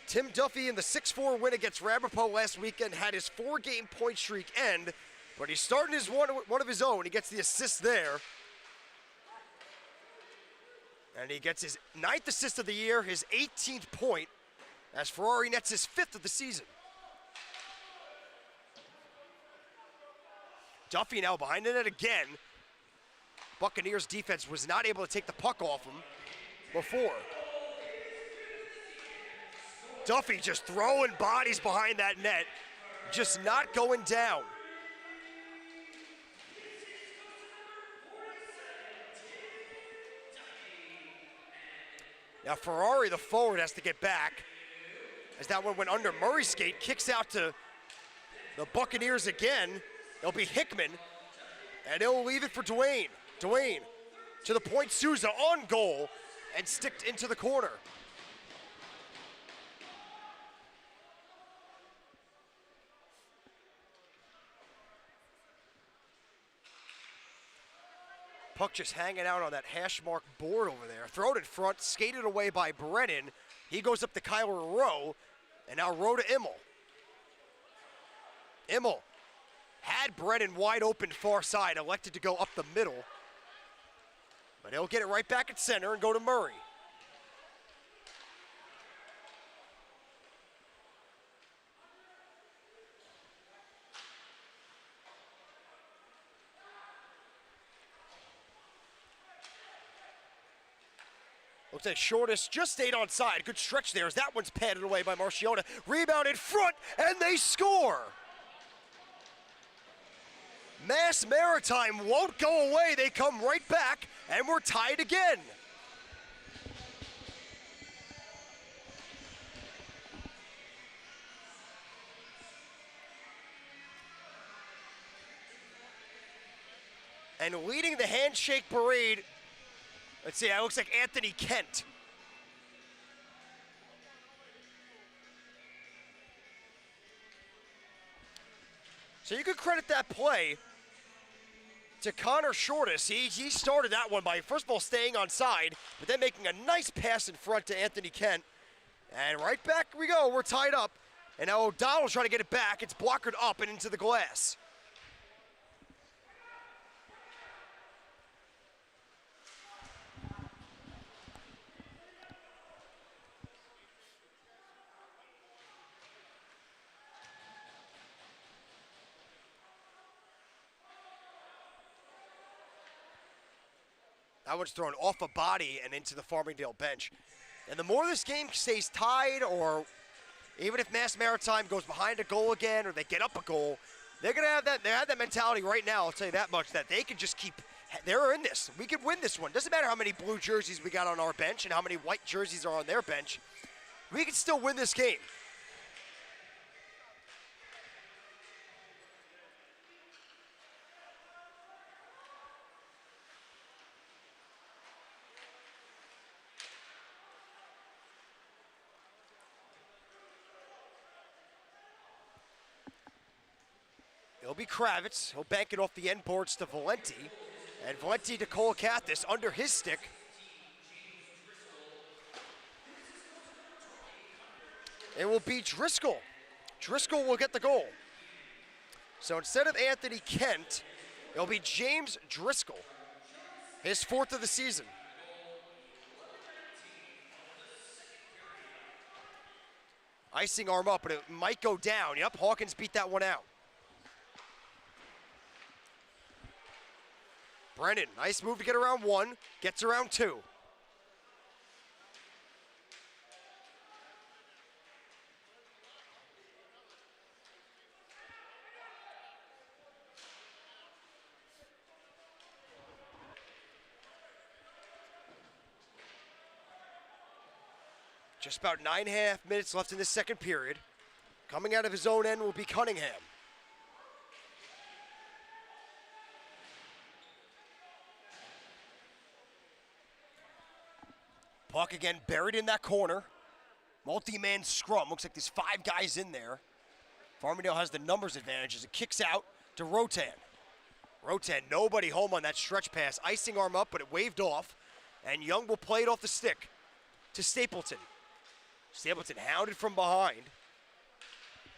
Tim Duffy in the 6-4 win against Ramapo last weekend had his 4-game point streak end, but he's starting his one of his own. He gets the assist there. And he gets his 9th assist of the year, his 18th point, as Ferrari nets his 5th of the season. Duffy now behind the net again. Buccaneers defense was not able to take the puck off him before. Duffy just throwing bodies behind that net, just not going down. Now Ferrari, the forward, has to get back, as that one went under Murray's skate, kicks out to the Buccaneers again. It'll be Hickman, and he'll leave it for Dwayne. Dwayne to the point, Souza on goal, and sticked into the corner. Puck just hanging out on that hash mark board over there. Thrown in front, skated away by Brennan. He goes up to Kyler Rowe, and now Rowe to Immel. Immel had Brennan wide open far side, elected to go up the middle. But he'll get it right back at center and go to Murray. Looks like Shortest just stayed on side. Good stretch there as that one's padded away by Marciona. Rebound in front, and they score! Mass Maritime won't go away. They come right back, and we're tied again. And leading the handshake parade, let's see, that looks like Anthony Kent. So you could credit that play to Connor Shortis. He started that one by, first of all, staying on side, but then making a nice pass in front to Anthony Kent. And right back we go, we're tied up. And now O'Donnell's trying to get it back. It's blockered up and into the glass. That one's thrown off a body and into the Farmingdale bench. And the more this game stays tied, or even if Maritime goes behind a goal again, or they get up a goal, they're gonna have that. They have that mentality right now. I'll tell you that much. That they can just keep. They're in this. We could win this one. Doesn't matter how many blue jerseys we got on our bench and how many white jerseys are on their bench. We can still win this game. It'll be Kravitz. He'll bank it off the end boards to Valenti. And Valenti to Kolakathis under his stick. It will be Driscoll. Driscoll will get the goal. So instead of Anthony Kent, it'll be James Driscoll. His 4th of the season. Icing arm up, but it might go down. Yep, Hawkins beat that one out. Brennan, nice move to get around 1, gets around 2. Just about 9.5 minutes left in the second period. Coming out of his own end will be Cunningham. Puck again buried in that corner. Multi-man scrum. Looks like there's 5 guys in there. Farmingdale has the numbers advantage as it kicks out to Rotan. Rotan, nobody home on that stretch pass. Icing arm up, but it waved off. And Young will play it off the stick to Stapleton. Stapleton hounded from behind.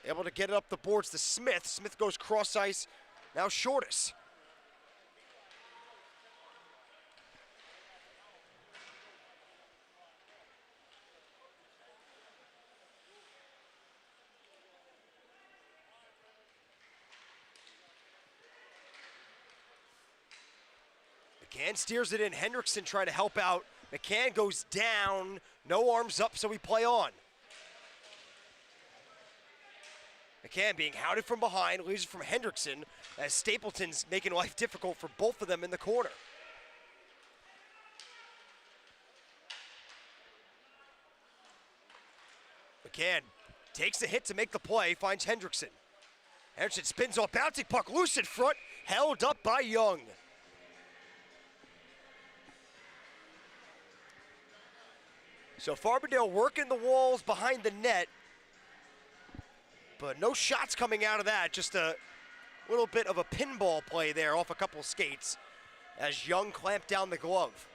Able to get it up the boards to Smith. Smith goes cross ice. Now Shortis. McCann steers it in. Hendrickson trying to help out. McCann goes down. No arms up, so we play on. McCann being hounded from behind, leaves it from Hendrickson as Stapleton's making life difficult for both of them in the corner. McCann takes the hit to make the play, finds Hendrickson. Hendrickson spins off, bouncing puck loose in front, held up by Young. So Farmingdale working the walls behind the net, but no shots coming out of that. Just a little bit of a pinball play there off a couple of skates as Young clamped down the glove.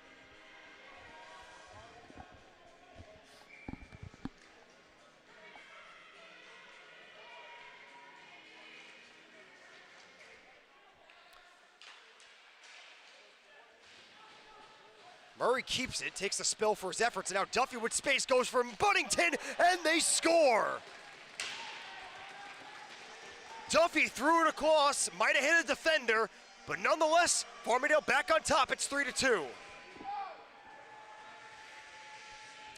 Murray keeps it, takes the spill for his efforts, and now Duffy with space goes from Buddington, and they score! Duffy threw it across, might have hit a defender, but nonetheless, Farmingdale back on top, it's 3-2.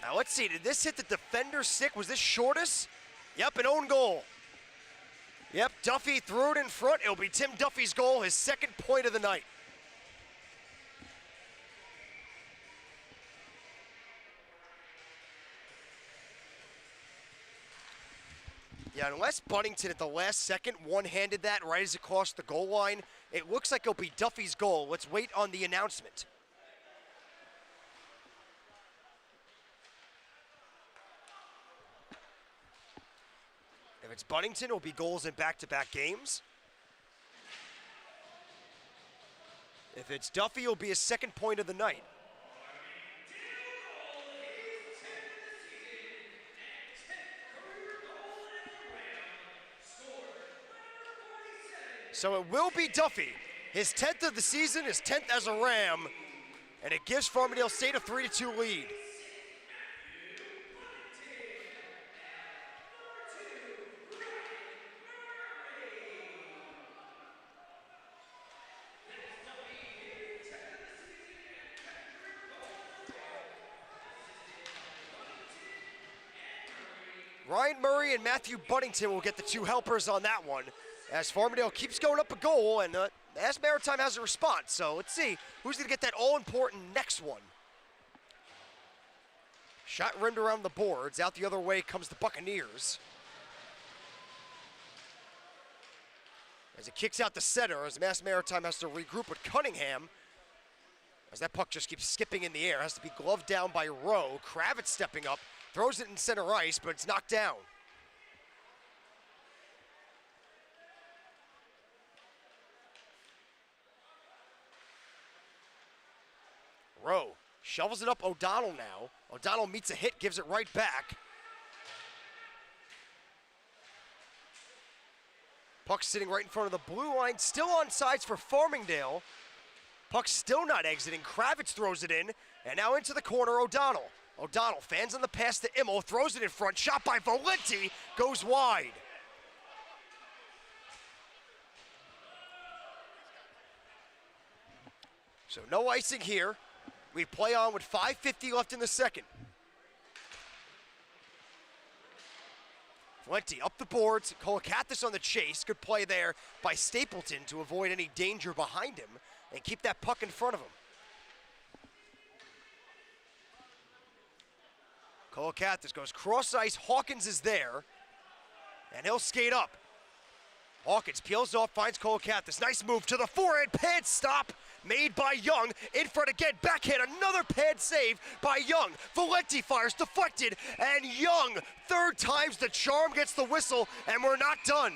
Now let's see, did this hit the defender's stick? Was this Shortis? Yep, an own goal. Yep, Duffy threw it in front. It'll be Tim Duffy's goal, his 2nd point of the night. Yeah, unless Buddington at the last second one-handed that right as it crossed the goal line, It looks like it'll be Duffy's goal. Let's wait on the announcement. If it's Buddington, it'll be goals in back-to-back games. If it's Duffy, it'll be his second point of the night. So it will be Duffy, his 10th of the season, his 10th as a Ram, and it gives Farmingdale State a 3-2 lead. Ryan Murray and Matthew Buddington will get the two helpers on that one, as Farmingdale keeps going up a goal, and as Maritime has a response. So let's see who's going to get that all-important next one. Shot rimmed around the boards. Out the other way comes the Buccaneers. As it kicks out the center, as Mass Maritime has to regroup with Cunningham, as that puck just keeps skipping in the air. Has to be gloved down by Rowe. Kravitz stepping up, throws it in center ice, but it's knocked down. Rowe shovels it up O'Donnell now. O'Donnell meets a hit, gives it right back. Puck sitting right in front of the blue line, still on sides for Farmingdale. Puck still not exiting. Kravitz throws it in, and now into the corner, O'Donnell. O'Donnell fans on the pass to Immel, throws it in front, shot by Valenti, goes wide. So no icing here. We play on with 5:50 left in the second. Valenti up the boards, Kolakathis on the chase. Good play there by Stapleton to avoid any danger behind him and keep that puck in front of him. Kolakathis goes cross ice, Hawkins is there, and he'll skate up. Hawkins peels off, finds Kolakathis. Nice move to the forehand, pad stop made by Young. In front again, backhand, another pad save by Young. Valenti fires, deflected, and Young, third time's the charm, gets the whistle, and we're not done.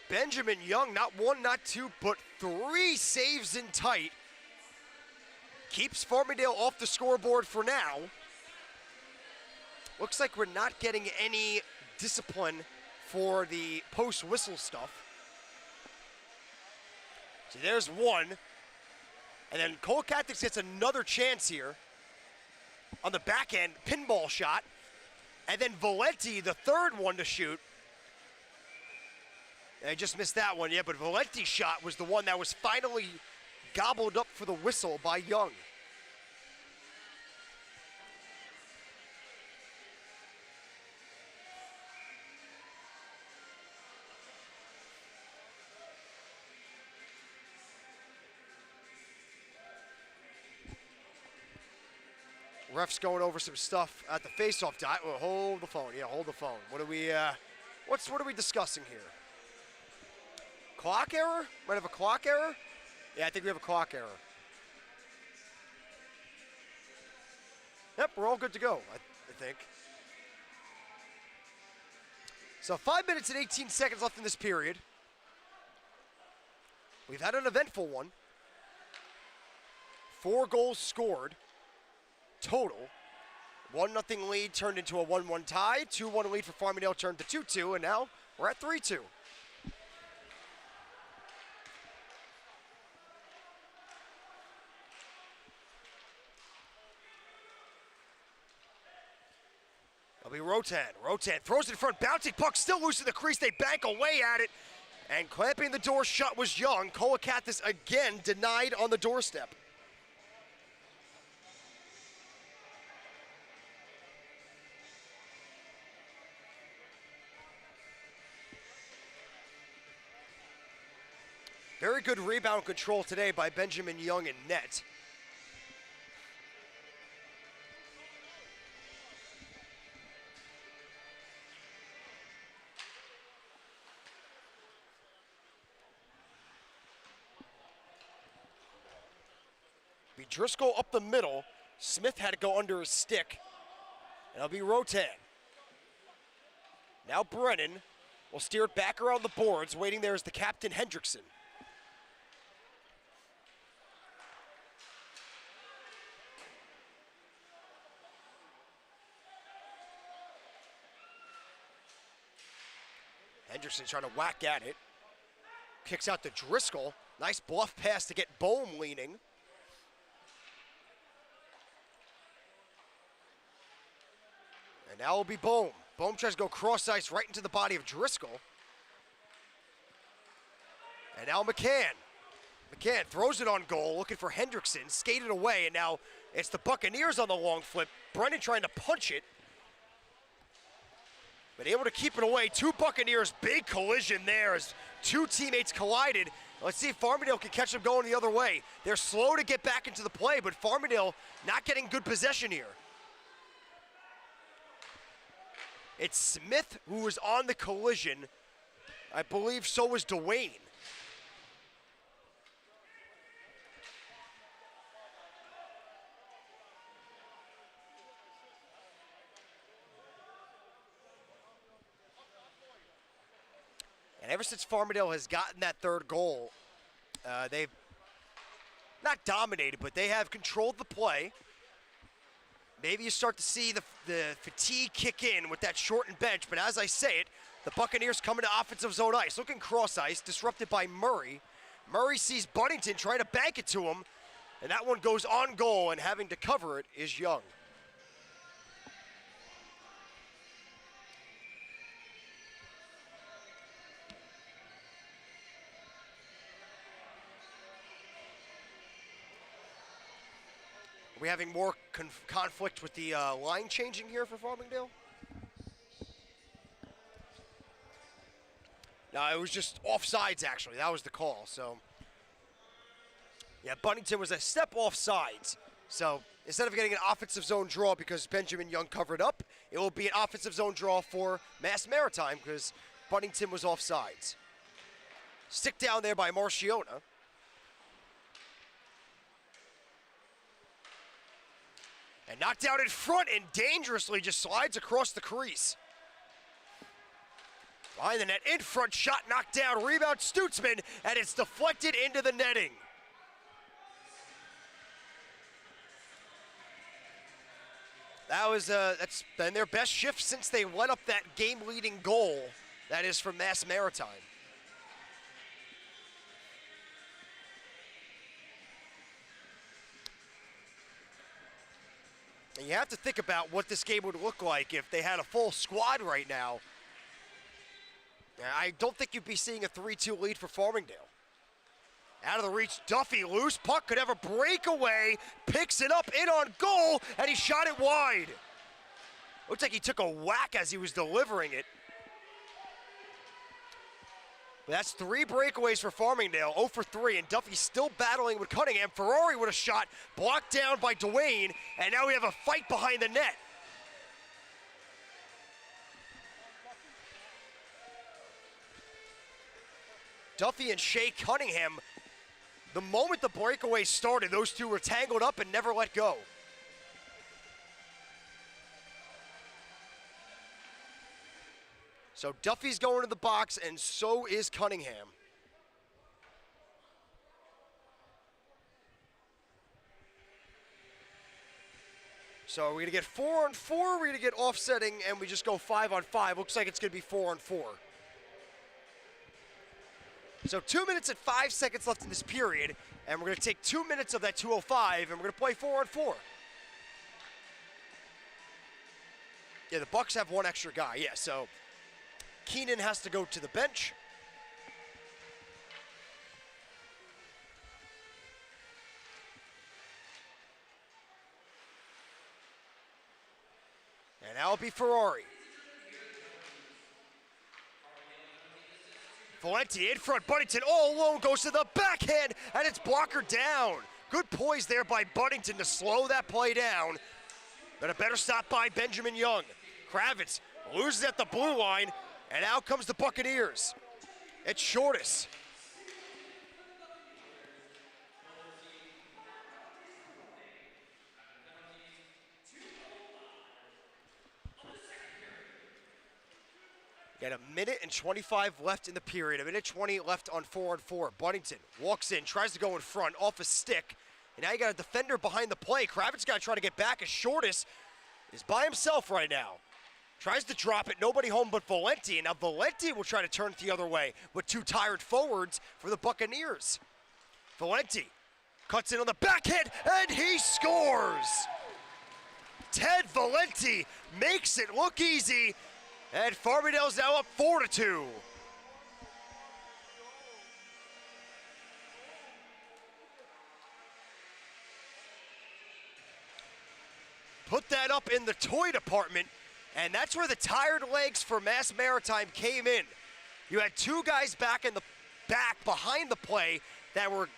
Benjamin Young, not one, not two, but three saves in tight. Keeps Farmingdale off the scoreboard for now. Looks like we're not getting any discipline for the post-whistle stuff. So there's one. And then Kolakathis gets another chance here on the back end, pinball shot. And then Valenti, the third one to shoot. I just missed that one, yeah, but Valenti's shot was the one that was finally gobbled up for the whistle by Young. Ref's going over some stuff at the face-off dot. Well, hold the phone. Yeah, hold the phone. What are we? What are we discussing here? Clock error? Might have a clock error? Yeah, I think we have a clock error. Yep, we're all good to go, I think. So 5 minutes and 18 seconds left in this period. We've had an eventful one. 4 goals scored total. 1-0 lead turned into a 1-1 tie. 2-1 lead for Farmingdale turned to 2-2, and now we're at 3-2. It'll be Rotan. Rotan throws it in front, bouncing puck, still loose in the crease. They bank away at it, and clamping the door shut was Young. Kolakathis again denied on the doorstep. Very good rebound control today by Benjamin Young in net. be Driscoll up the middle. Smith had to go under his stick. And it'll be Rotan. Now Brennan will steer it back around the boards. Waiting there is the captain, Hendrickson. Hendrickson trying to whack at it. Kicks out to Driscoll. Nice bluff pass to get Bohm leaning. And now it'll be Bohm. Bohm tries to go cross ice right into the body of Driscoll. And now McCann. McCann throws it on goal, looking for Hendrickson, skated away, and now it's the Buccaneers on the long flip. Brennan trying to punch it. But able to keep it away. Two Buccaneers, big collision there as two teammates collided. Let's see if Farmingdale can catch them going the other way. They're slow to get back into the play, but Farmingdale not getting good possession here. It's Smith who was on the collision. I believe so was Dwayne. And ever since Farmingdale has gotten that third goal, they've not dominated, but they have controlled the play. Maybe you start to see the fatigue kick in with that shortened bench, but as I say it, the Buccaneers coming to offensive zone ice, looking cross ice, disrupted by Murray. Murray sees Buddington trying to bank it to him, and that one goes on goal, and having to cover it is Young. Are we having more conflict with the line changing here for Farmingdale? No, it was just offsides, actually. That was the call. So, yeah, Buddington was a step offsides. So, instead of getting an offensive zone draw because Benjamin Young covered up, it will be an offensive zone draw for Maritime because Buddington was offsides. Stick down there by Marciona. And knocked out in front and dangerously just slides across the crease. Behind the net, in front, shot knocked down, rebound Stutzman, and it's deflected into the netting. That's been their best shift since they let up that game-leading goal. That is from Maritime. And you have to think about what this game would look like if they had a full squad right now. I don't think you'd be seeing a 3-2 lead for Farmingdale. Out of the reach, Duffy, loose puck, could have a breakaway, picks it up, in on goal, and he shot it wide. Looks like he took a whack as he was delivering it. But that's 3 breakaways for Farmingdale, 0 for 3, and Duffy's still battling with Cunningham. Ferrari with a shot, blocked down by Dwayne, and now we have a fight behind the net. Duffy and Shea Cunningham, the moment the breakaway started, those two were tangled up and never let go. So Duffy's going to the box, and so is Cunningham. So we're going to get 4-on-4, we're going to get offsetting, and we just go 5-on-5. Looks like it's going to be 4-on-4. So 2 minutes and 5 seconds left in this period, and we're going to take 2 minutes of that 2:05, and we're going to play 4-on-4. Yeah, the Bucks have one extra guy, yeah, so Keenan has to go to the bench. And now it'll be Ferrari. Valenti in front, Buddington all alone, goes to the backhand, and it's blockered down. Good poise there by Buddington to slow that play down. But a better stop by Benjamin Young. Kravitz loses at the blue line, and out comes the Buccaneers. It's Shortis. Got a minute and 25 left in the period. A minute 20 left on 4-on-4. Buddington walks in, tries to go in front, off a stick. And now you got a defender behind the play. Kravitz got to try to get back as Shortis is by himself right now. Tries to drop it, nobody home but Valenti. And now Valenti will try to turn it the other way with two tired forwards for the Buccaneers. Valenti cuts in on the backhand, and he scores! Ted Valenti makes it look easy, and Farmingdale's now up 4-2. Put that up in the toy department, and that's where the tired legs for Mass Maritime came in. You had two guys back in the back behind the play that were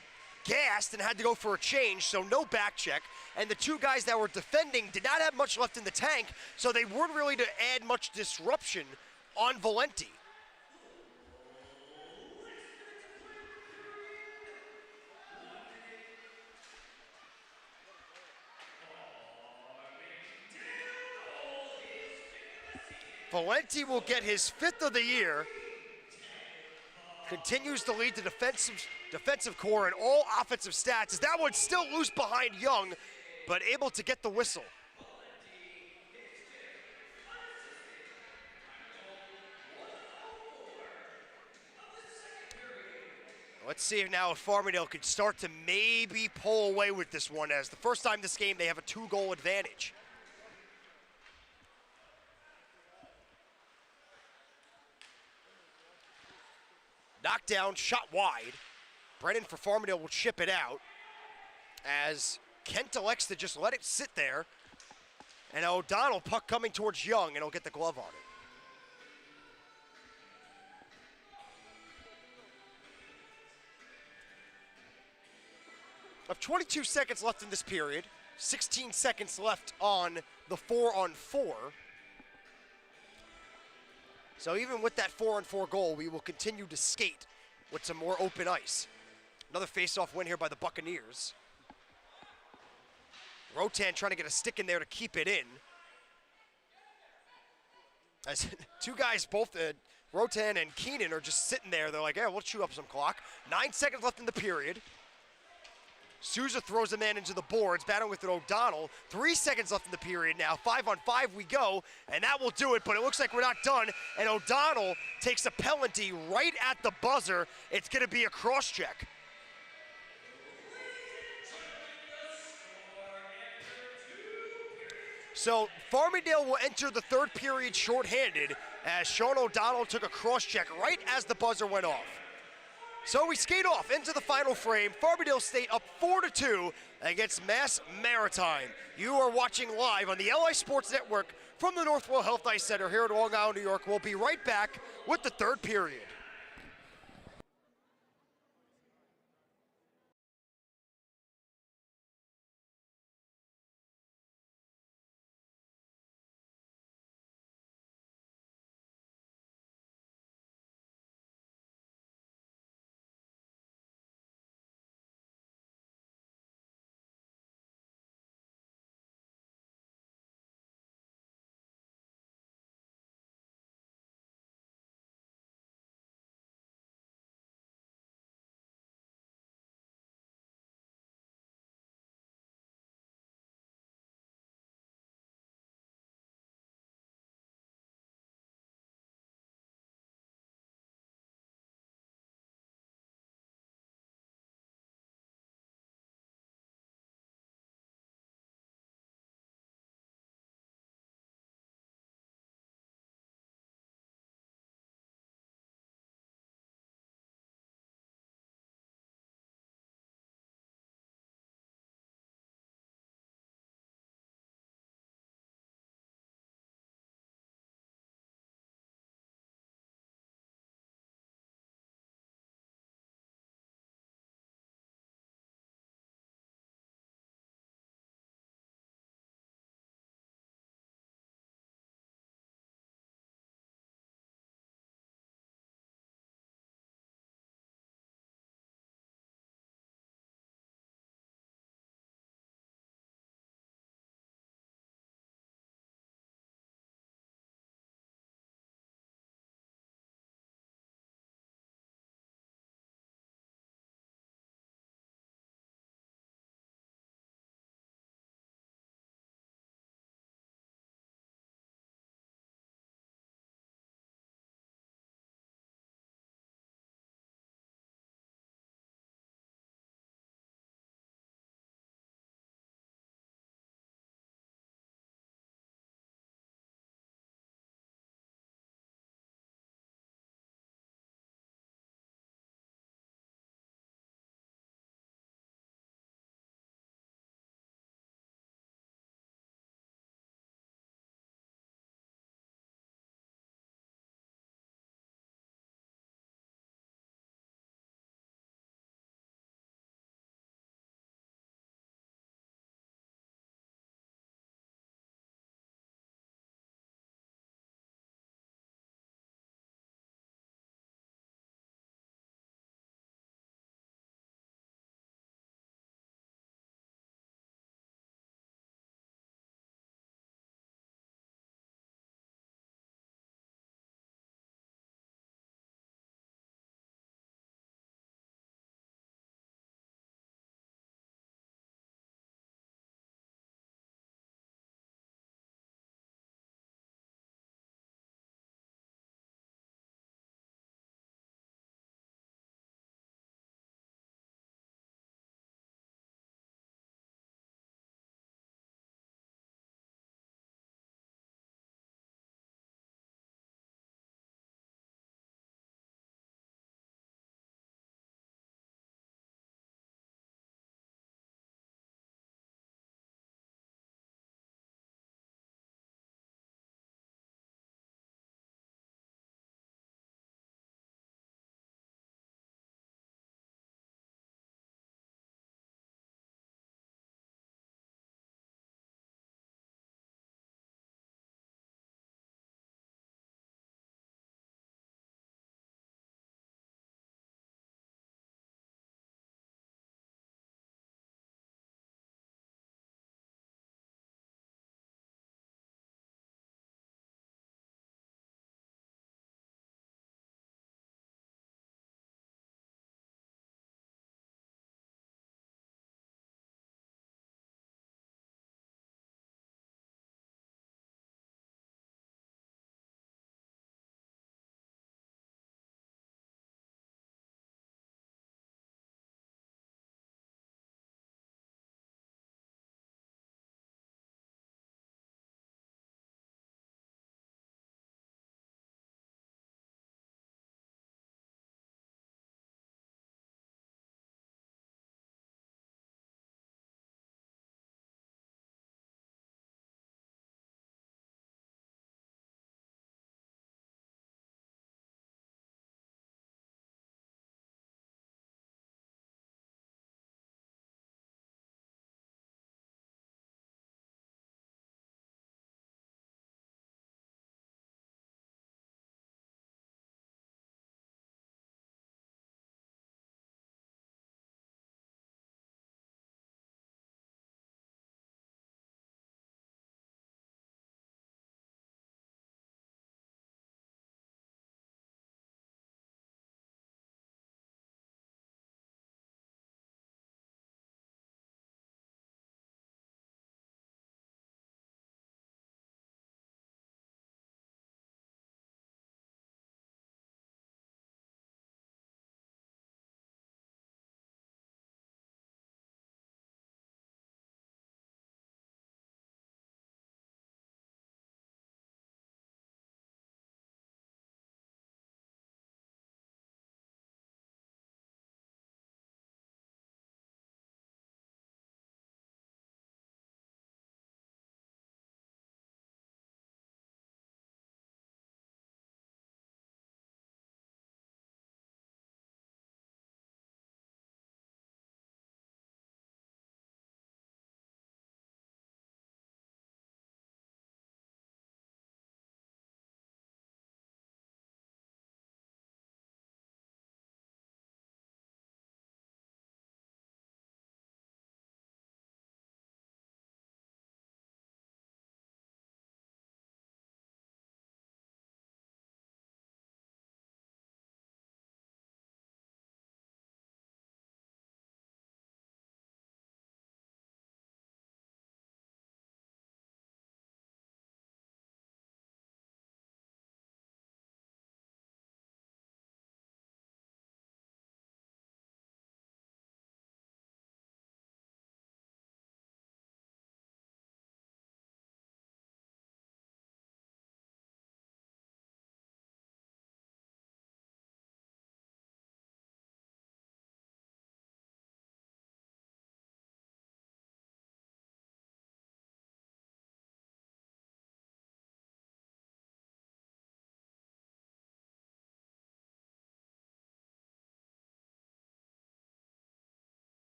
gassed and had to go for a change, so no back check. And the two guys that were defending did not have much left in the tank, so they weren't really to add much disruption on Valenti. Valenti will get his 5th of the year. Continues to lead the defensive core in all offensive stats, as that one's still loose behind Young, but able to get the whistle. Let's see if now if Farmingdale could start to maybe pull away with this one, as the first time this game they have a 2-goal advantage. Knockdown, shot wide. Brennan for Farmingdale will chip it out, as Kent elects to just let it sit there. And O'Donnell, puck coming towards Young, and he'll get the glove on it. Of 22 seconds left in this period, 16 seconds left on the 4-on-4. So even with that 4-on-4 goal, we will continue to skate with some more open ice. Another face-off win here by the Buccaneers. Rotan trying to get a stick in there to keep it in. As two guys, both Rotan and Keenan, are just sitting there. They're like, yeah, we'll chew up some clock. 9 seconds left in the period. Souza throws a man into the boards, battling with an O'Donnell. 3 seconds left in the period now. 5-on-5 we go, and that will do it, but it looks like we're not done. And O'Donnell takes a penalty right at the buzzer. It's going to be a cross-check. So Farmingdale will enter the third period shorthanded, as Sean O'Donnell took a cross-check right as the buzzer went off. So we skate off into the final frame. Farmingdale State up 4-2 against Mass Maritime. You are watching live on the LI Sports Network from the Northwell Health Ice Center here in Long Island, New York. We'll be right back with the third period.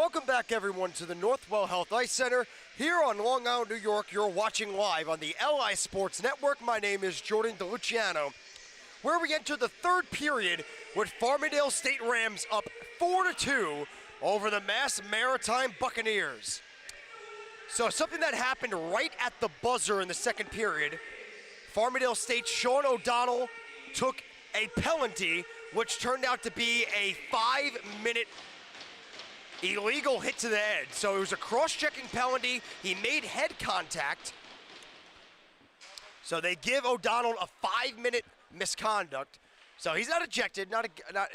Welcome back, everyone, to the Northwell Health Ice Center here on Long Island, New York. You're watching live on the LI Sports Network. My name is Jordan DeLuciano, where we enter the third period with Farmingdale State Rams up 4-2 over the Mass Maritime Buccaneers. So something that happened right at the buzzer in the second period, Farmingdale State's Sean O'Donnell took a penalty, which turned out to be a 5-minute illegal hit to the head. So it was a cross-checking penalty. He made head contact. So they give O'Donnell a 5-minute misconduct. So he's not ejected,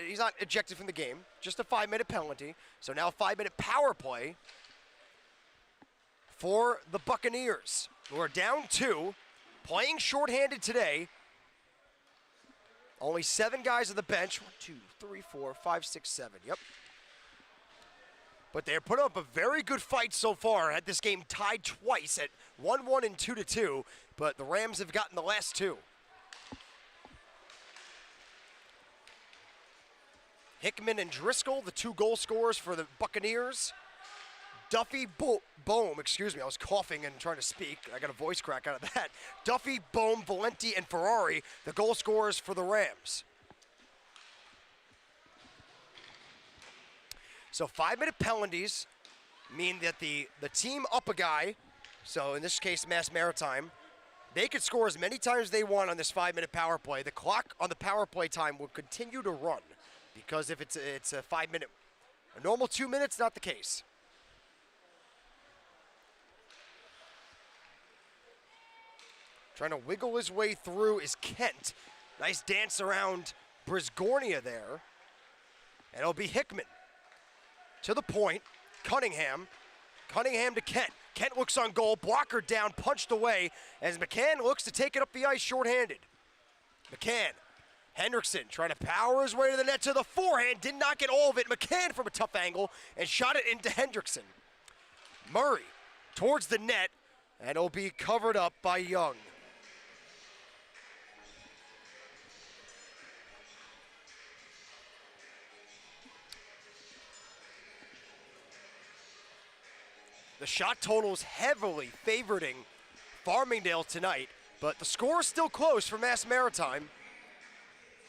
he's not ejected from the game, just a 5-minute penalty. So now a 5-minute power play for the Buccaneers, who are down 2, playing shorthanded today. Only 7 guys on the bench. 1, 2, 3, 4, 5, 6, 7. Yep. But they're putting up a very good fight so far. Had this game tied twice at 1-1 and 2-2, but the Rams have gotten the last 2. Hickman and Driscoll, the 2 goal scorers for the Buccaneers. Duffy Bohm, excuse me, I was coughing and trying to speak. I got a voice crack out of that. Duffy, Bohm, Valenti, and Ferrari, the goal scorers for the Rams. So 5-minute penalties mean that the team up a guy, so in this case Mass Maritime, they could score as many times as they want on this 5-minute power play. The clock on the power play time will continue to run because if it's a 5-minute, a normal 2 minutes, not the case. Trying to wiggle his way through is Kent. Nice dance around Brisgornia there. And it'll be Hickman. To the point, Cunningham to Kent. Kent looks on goal, blocker down, punched away as McCann looks to take it up the ice shorthanded. McCann, Hendrickson trying to power his way to the net to the forehand, did not get all of it. McCann from a tough angle and shot it into Hendrickson. Murray towards the net, and it'll be covered up by Young. The shot total is heavily favoring Farmingdale tonight, but the score is still close for Mass Maritime.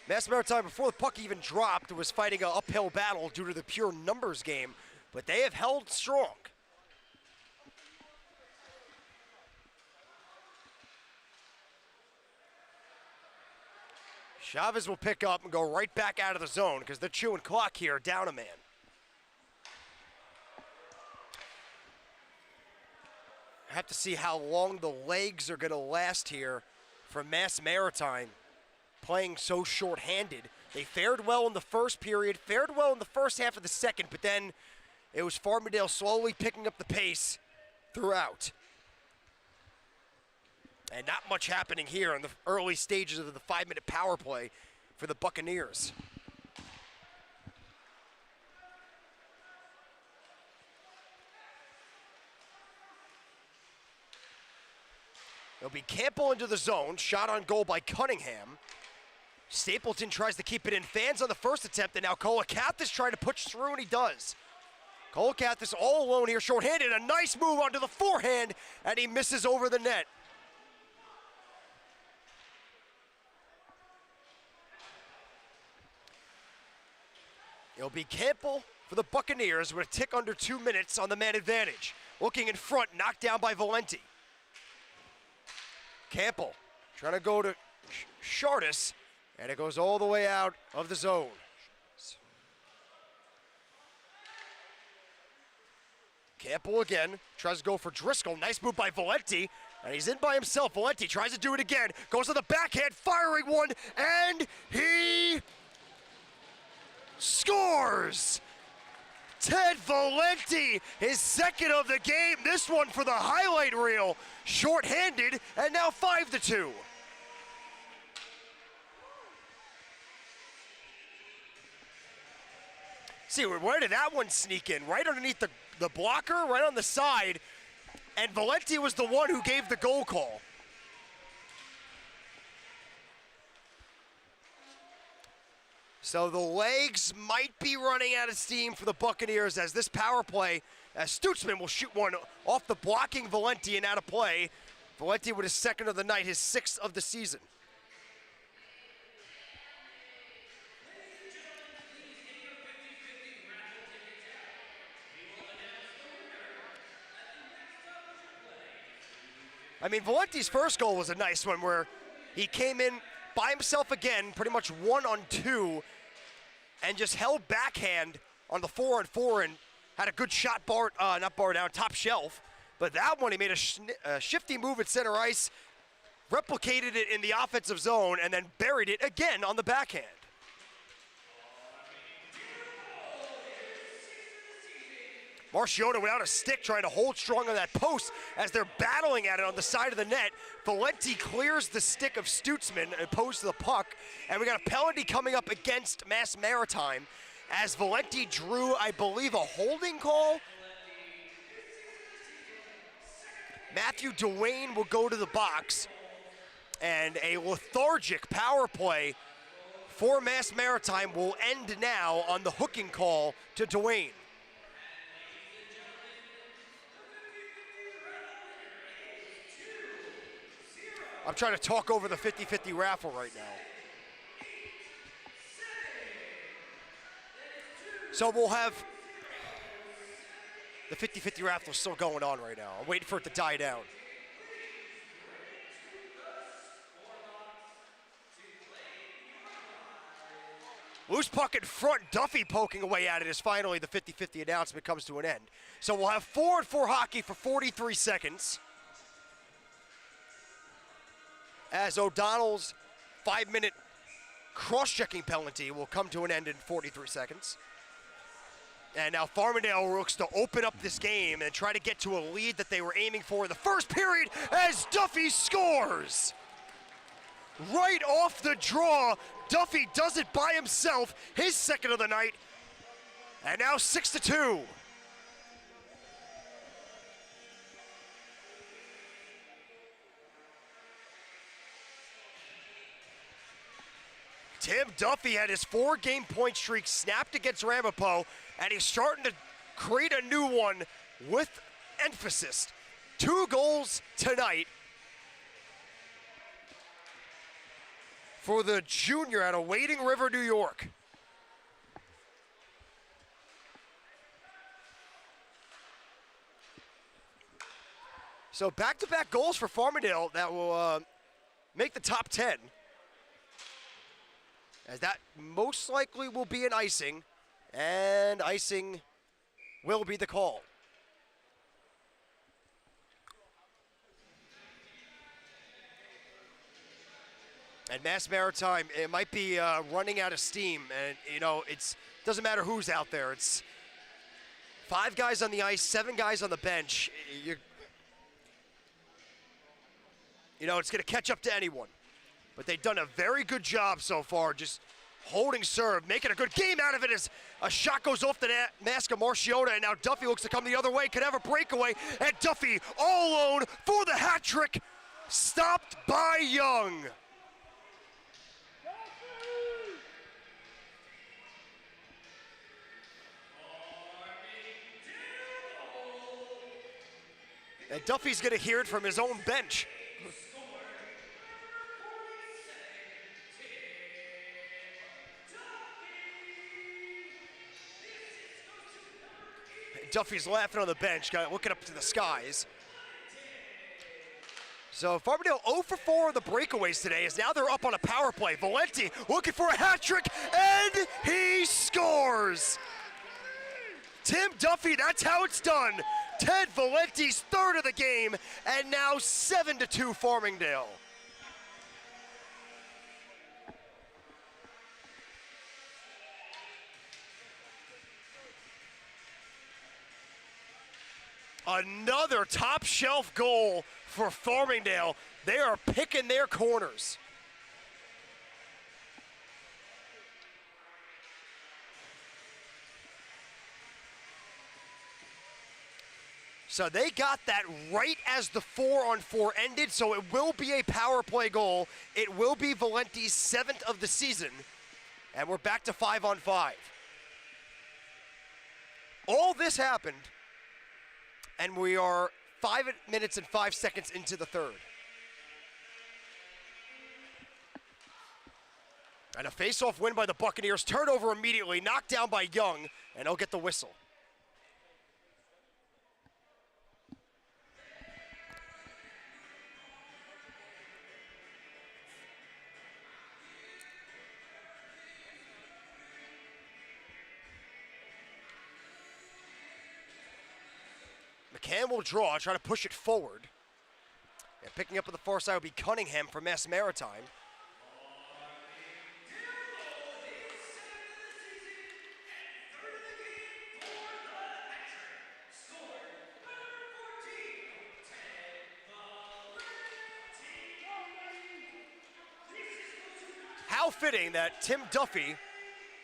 Mass Maritime, before the puck even dropped, was fighting an uphill battle due to the pure numbers game, but they have held strong. Chavez will pick up and go right back out of the zone because they're chewing clock here, down a man. I have to see how long the legs are going to last here for Mass Maritime, playing so short-handed. They fared well in the first period, fared well in the first half of the second, but then it was Farmingdale slowly picking up the pace throughout. And not much happening here in the early stages of the 5-minute power play for the Buccaneers. It'll be Campbell into the zone, shot on goal by Cunningham. Stapleton tries to keep it in. Fans on the first attempt, and now Kolakathis trying to push through, and he does. Kolakathis all alone here, shorthanded. A nice move onto the forehand, and he misses over the net. It'll be Campbell for the Buccaneers with a tick under 2 minutes on the man advantage. Looking in front, knocked down by Valenti. Campbell trying to go to Shardis, and it goes all the way out of the zone. Campbell again, tries to go for Driscoll. Nice move by Valenti, and he's in by himself. Valenti tries to do it again, goes to the backhand, firing one, and he scores! Ted Valenti, his second of the game. This one for the highlight reel. Short-handed, and now 5-2. See, where did that one sneak in? Right underneath the blocker, right on the side. And Valenti was the one who gave the goal call. So the legs might be running out of steam for the Buccaneers as this power play, as Stutzman will shoot one off the blocking Valenti and out of play. Valenti with his second of the night, his sixth of the season. I mean, Valenti's first goal was a nice one where he came in by himself again, pretty much 1-on-2, and just held backhand on the 4-on-4 and had a good shot, not bar down, top shelf. But that one, he made a shifty move at center ice, replicated it in the offensive zone, and then buried it again on the backhand. Marchiota without a stick trying to hold strong on that post as they're battling at it on the side of the net. Valenti clears the stick of Stutzman opposed to the puck. And we got a penalty coming up against Mass Maritime as Valenti drew, I believe, a holding call. Matthew Dwayne will go to the box. And a lethargic power play for Mass Maritime will end now on the hooking call to Dwayne. I'm trying to talk over the 50-50 raffle right now. So we'll have the 50-50 raffle still going on right now. I'm waiting for it to die down. Loose puck in front, Duffy poking away at it as finally the 50-50 announcement comes to an end. So we'll have 4-on-4 hockey for 43 seconds. As O'Donnell's 5-minute cross-checking penalty will come to an end in 43 seconds. And now Farmingdale looks to open up this game and try to get to a lead that they were aiming for in the first period as Duffy scores. Right off the draw, Duffy does it by himself, his second of the night, and now 6-2. Tim Duffy had his 4-game point streak snapped against Ramapo, and he's starting to create a new one with emphasis. 2 goals tonight for the junior out of Wading River, New York. So back-to-back goals for Farmingdale that will make the top 10. As that most likely will be an icing, and icing will be the call. And Mass Maritime, it might be running out of steam, and you know, it doesn't matter who's out there. It's 5 guys on the ice, 7 guys on the bench. You know, it's gonna catch up to anyone. But they've done a very good job so far, just holding serve, making a good game out of it as a shot goes off the mask of Marchiota, and now Duffy looks to come the other way, could have a breakaway, and Duffy all alone for the hat trick, stopped by Young. And Duffy's gonna hear it from his own bench. Duffy's laughing on the bench, looking up to the skies. So Farmingdale 0 for 4 on the breakaways today, as now they're up on a power play. Valenti looking for a hat trick, and he scores! Tim Duffy, that's how it's done. Ted Valenti's third of the game, and now 7-2 Farmingdale. Another top shelf goal for Farmingdale. They are picking their corners. So they got that right as the 4-on-4 ended, so it will be a power play goal. It will be Valenti's 7th of the season. And we're back to 5-on-5. All this happened, and we are 5 minutes and 5 seconds into the third. And a face-off win by the Buccaneers. Turnover immediately, knocked down by Young, and he'll get the whistle. McCann will draw, try to push it forward. And picking up on the far side will be Cunningham for Mass Maritime. How fitting that Tim Duffy,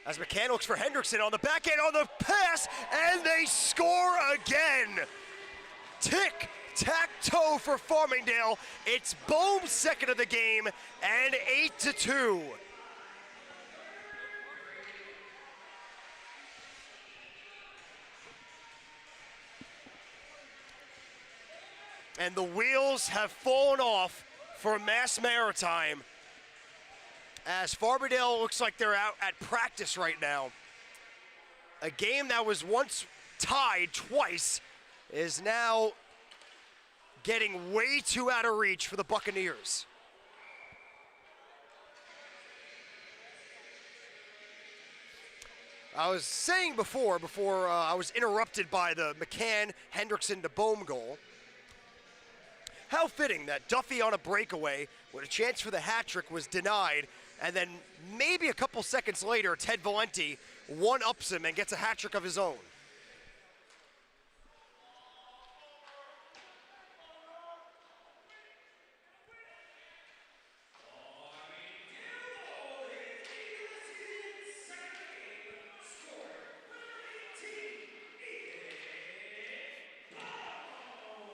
as McCann looks for Hendrickson on the back end on the pass, and they score again. Tic-tac-toe for Farmingdale. It's Bohm's second of the game, and 8-2. And the wheels have fallen off for Mass Maritime, as Farmingdale looks like they're out at practice right now. A game that was once tied twice is now getting way too out of reach for the Buccaneers. I was saying before I was interrupted by the McCann, Hendrickson to Bohm goal, how fitting that Duffy on a breakaway with a chance for the hat trick was denied, and then maybe a couple seconds later, Ted Valenti one-ups him and gets a hat trick of his own.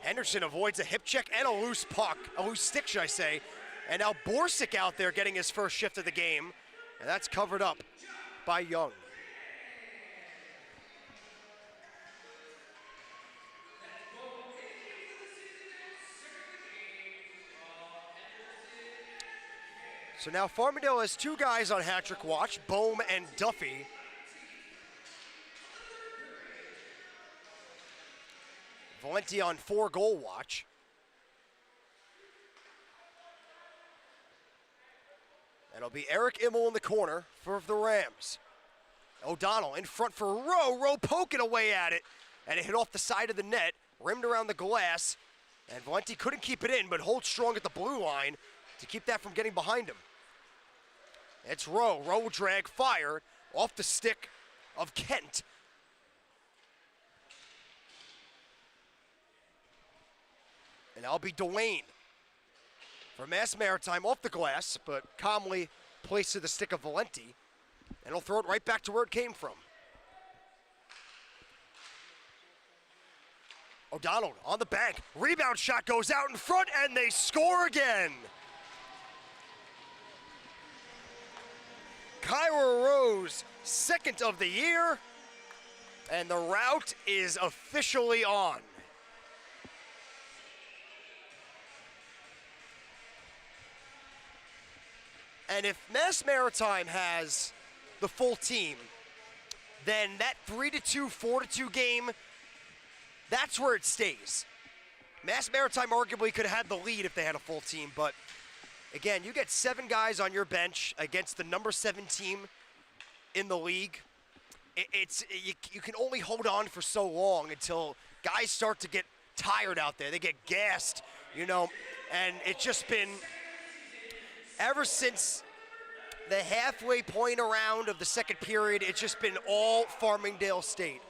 Henderson avoids a hip check and a loose puck, a loose stick, should I say. And now Borsik out there getting his first shift of the game, and that's covered up by Young. So now Farmingdale has two guys on hat trick watch, Bohm and Duffy. Valenti on 4-goal watch. And it'll be Eric Immel in the corner for the Rams. O'Donnell in front for Rowe. Rowe poking away at it. And it hit off the side of the net, rimmed around the glass. And Valenti couldn't keep it in, but holds strong at the blue line to keep that from getting behind him. It's Rowe. Rowe will drag, fire off the stick of Kent. And that'll be Dwayne for Mass Maritime off the glass, but calmly placed to the stick of Valenti. And he'll throw it right back to where it came from. O'Donnell on the bank. Rebound shot goes out in front, and they score again. Kyra Rose, second of the year, and the rout is officially on. And if Mass Maritime has the full team, then that 3-2, 4-2 game, that's where it stays. Mass Maritime arguably could have had the lead if they had a full team, but again, you get 7 guys on your bench against the number 7 team in the league. You can only hold on for so long until guys start to get tired out there. They get gassed, you know, and it's just been, ever since the halfway point around of the second period, it's just been all Farmingdale State.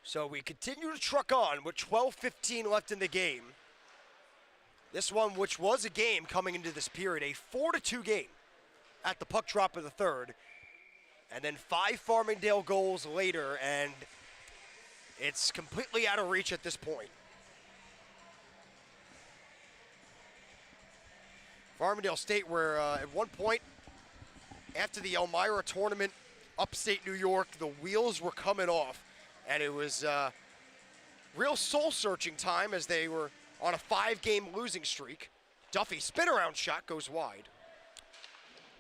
So we continue to truck on with 12:15 left in the game. This one, which was a game coming into this period, a 4-2 game at the puck drop of the third. And then 5 Farmingdale goals later, and it's completely out of reach at this point. Farmingdale State, where at one point, after the Elmira tournament, upstate New York, the wheels were coming off, and it was real soul-searching time as they were on a 5-game losing streak. Duffy spin-around shot goes wide.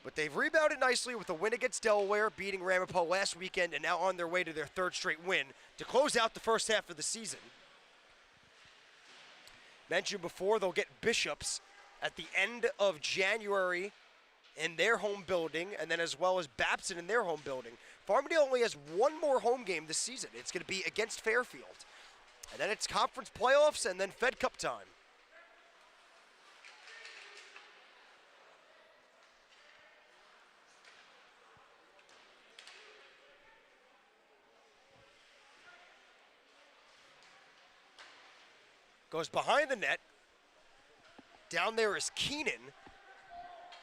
But they've rebounded nicely with a win against Delaware, beating Ramapo last weekend, and now on their way to their 3rd straight win to close out the first half of the season. Mentioned before, they'll get Bishops at the end of January in their home building, and then as well as Babson in their home building. Farmingdale only has one more home game this season. It's going to be against Fairfield. And then it's conference playoffs and then Fed Cup time. Goes behind the net. Down there is Keenan,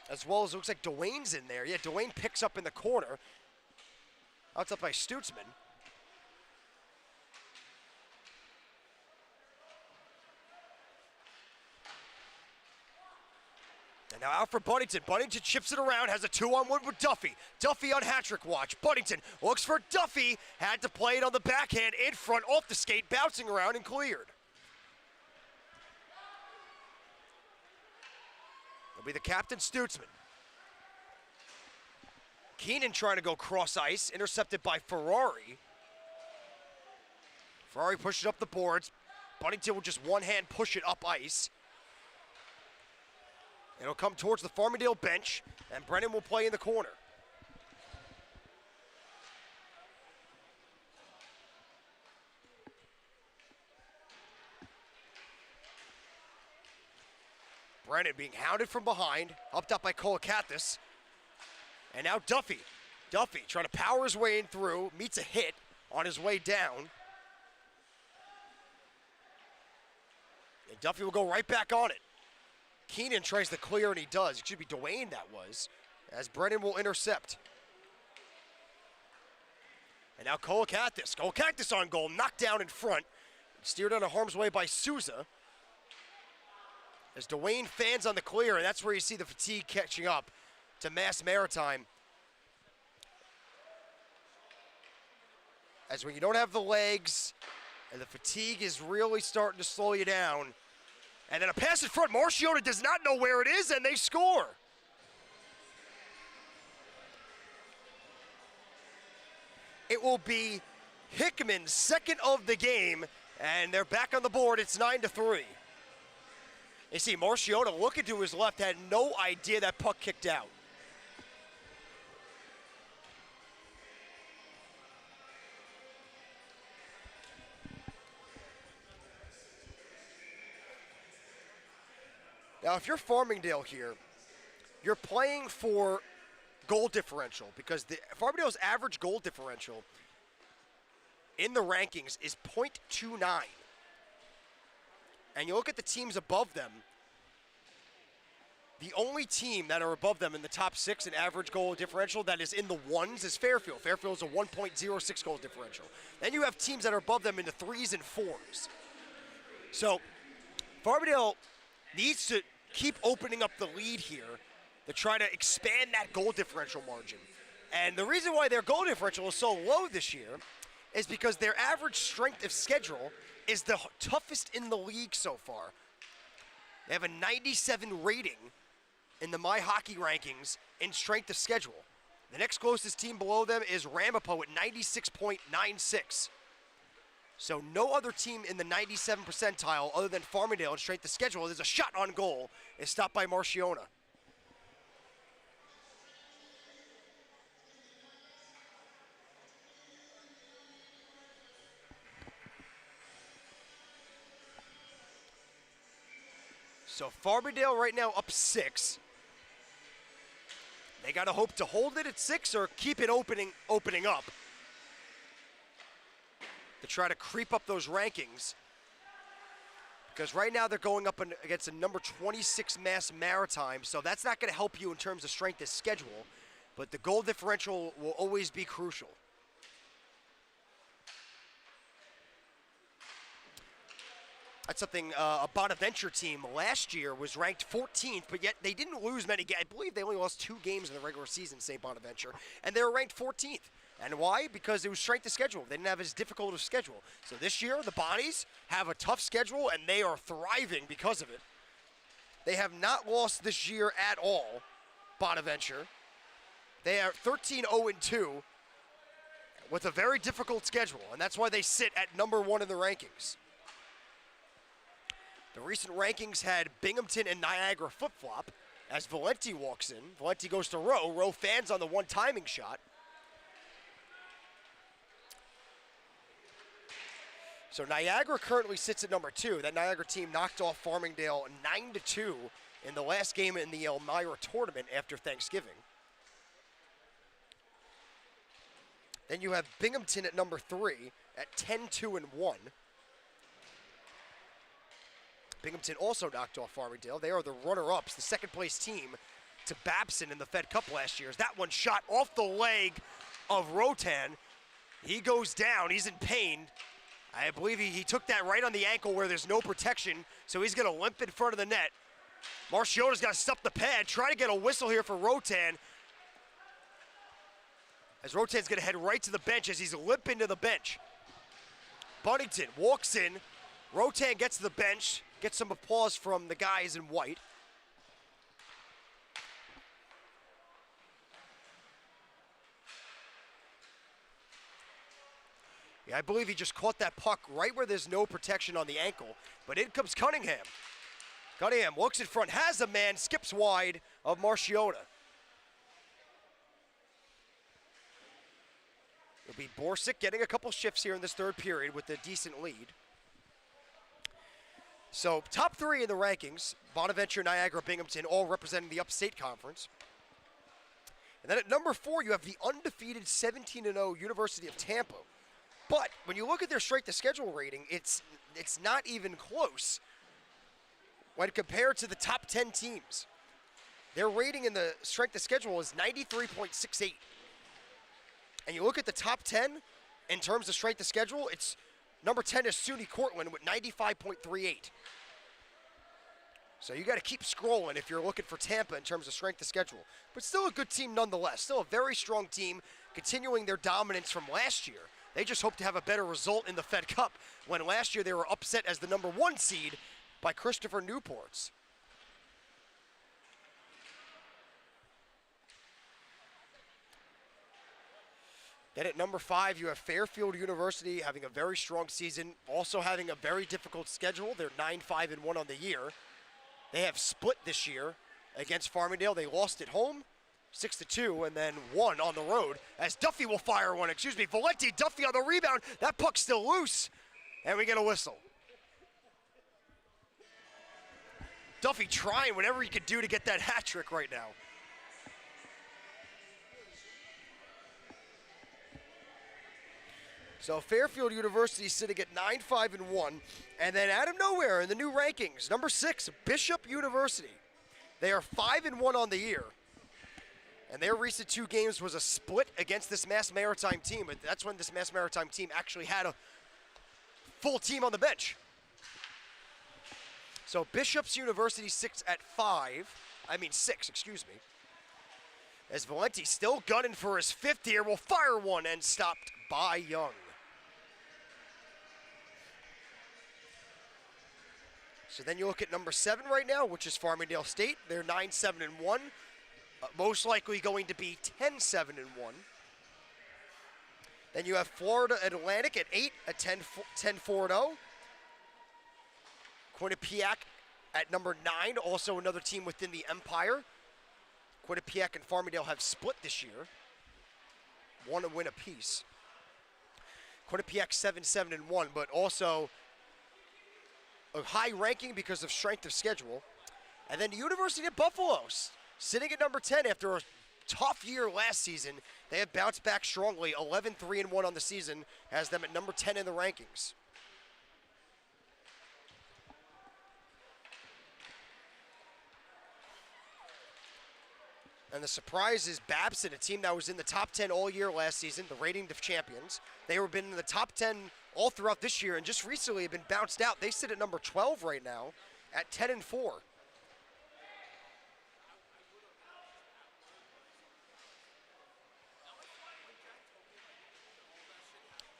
as well as it looks like Dwayne's in there. Yeah, Dwayne picks up in the corner. That's up by Stutzman. And now out for Buddington. Buddington chips it around, has a 2-on-1 with Duffy. Duffy on hat-trick watch. Buddington looks for Duffy, had to play it on the backhand in front, off the skate, bouncing around and cleared. It'll be the captain, Stutzman. Keenan trying to go cross ice, intercepted by Ferrari. Ferrari pushes up the boards. Buddington will just one hand push it up ice. It'll come towards the Farmingdale bench, and Brennan will play in the corner. Brennan being hounded from behind, upped up by Kolakathis. And now Duffy. Duffy trying to power his way in through, meets a hit on his way down. And Duffy will go right back on it. Keenan tries to clear, and he does. It should be Dwayne that was, as Brennan will intercept. And now Kolakathis. Kolakathis on goal, knocked down in front. Steered out of harm's way by Souza. As Dwayne fans on the clear, and that's where you see the fatigue catching up to Mass Maritime. As when you don't have the legs, and the fatigue is really starting to slow you down. And then a pass in front. Marciota does not know where it is, and they score. It will be Hickman's second of the game, and they're back on the board. It's 9-3. You see Marciota looking to his left, had no idea that puck kicked out. Now, if you're Farmingdale here, you're playing for goal differential, because the Farmingdale's average goal differential in the rankings is .29. And you look at the teams above them, the only team that are above them in the top 6 in average goal differential that is in the ones is Fairfield. Fairfield is a 1.06 goal differential. Then you have teams that are above them in the 3s and 4s. So Farmingdale needs to keep opening up the lead here to try to expand that goal differential margin. And the reason why their goal differential is so low this year is because their average strength of schedule is the toughest in the league so far. They have a 97 rating in the My Hockey rankings in strength of schedule. The next closest team below them is Ramapo at 96.96. So no other team in the 97 percentile other than Farmingdale in strength of schedule. There's a shot on goal. It's stopped by Marciona. So Farmingdale right now up 6. They got to hope to hold it at 6 or keep it opening up to try to creep up those rankings. Because right now they're going up against a number 26 Mass Maritime, so that's not going to help you in terms of strength of schedule, but the goal differential will always be crucial. That's something a Bonaventure team last year was ranked 14th, but yet they didn't lose many games. I believe they only lost 2 games in the regular season, St. Bonaventure, and they were ranked 14th. And why? Because it was strength of schedule. They didn't have as difficult of schedule. So this year, the Bonnies have a tough schedule, and they are thriving because of it. They have not lost this year at all, Bonaventure. They are 13-0-2 with a very difficult schedule, and that's why they sit at number 1 in the rankings. The recent rankings had Binghamton and Niagara flip-flop as Valenti walks in. Valenti goes to Rowe. Rowe fans on the one timing shot. So Niagara currently sits at number 2. That Niagara team knocked off Farmingdale 9-2 in the last game in the Elmira tournament after Thanksgiving. Then you have Binghamton at number 3 at 10-2-1. Binghamton also knocked off Farmingdale. They are the runner-ups, the second-place team to Babson in the Fed Cup last year. That one shot off the leg of Rotan. He goes down. He's in pain. I believe he took that right on the ankle where there's no protection, so he's going to limp in front of the net. Marchiotta's got to stuff the pad, try to get a whistle here for Rotan. As Rotan's going to head right to the bench as he's limping to the bench. Buddington walks in. Rotan gets to the bench, gets some applause from the guys in white. Yeah, I believe he just caught that puck right where there's no protection on the ankle. But in comes Cunningham. Cunningham looks in front, has a man, skips wide of Marchiotta. It'll be Borsic getting a couple shifts here in this third period with a decent lead. So top 3 in the rankings, Bonaventure, Niagara, Binghamton, all representing the Upstate Conference. And then at number 4, you have the undefeated 17-0 University of Tampa. But when you look at their strength of schedule rating, it's not even close when compared to the top 10 teams. Their rating in the strength of schedule is 93.68. And you look at the top 10 in terms of strength of schedule, it's number 10 is SUNY Cortland with 95.38. So you got to keep scrolling if you're looking for Tampa in terms of strength of schedule. But still a good team nonetheless. Still a very strong team continuing their dominance from last year. They just hope to have a better result in the Fed Cup when last year they were upset as the number 1 seed by Christopher Newports. Then at number 5, you have Fairfield University having a very strong season, also having a very difficult schedule. They're 9-5-1 on the year. They have split this year against Farmingdale. They lost at home, 6-2, and then won on the road as Duffy will fire one. Valenti, Duffy on the rebound. That puck's still loose, and we get a whistle. Duffy trying whatever he could do to get that hat trick right now. So Fairfield University sitting at 9-5-1, and then out of nowhere in the new rankings, number 6, Bishop University. They are 5-1 on the year, and their recent 2 games was a split against this Mass Maritime team, but that's when this Mass Maritime team actually had a full team on the bench. So Bishop's University 6, excuse me. As Valenti still gunning for his 5th here, will fire one and stopped by Young. So then you look at number 7 right now, which is Farmingdale State. They're 9-7-1, most likely going to be 10-7-1. Then you have Florida Atlantic at 8 at 10-4-0. Quinnipiac at number 9, also another team within the Empire. Quinnipiac and Farmingdale have split this year, 1 win apiece. Quinnipiac 7-7-1, but also a high ranking because of strength of schedule. And then the University of Buffalo, sitting at number 10 after a tough year last season. They have bounced back strongly, 11-3-1 on the season, has them at number 10 in the rankings. And the surprise is Babson, a team that was in the top 10 all year last season, the rating of champions. They have been in the top 10 all throughout this year and just recently have been bounced out. They sit at number 12 right now at 10-4.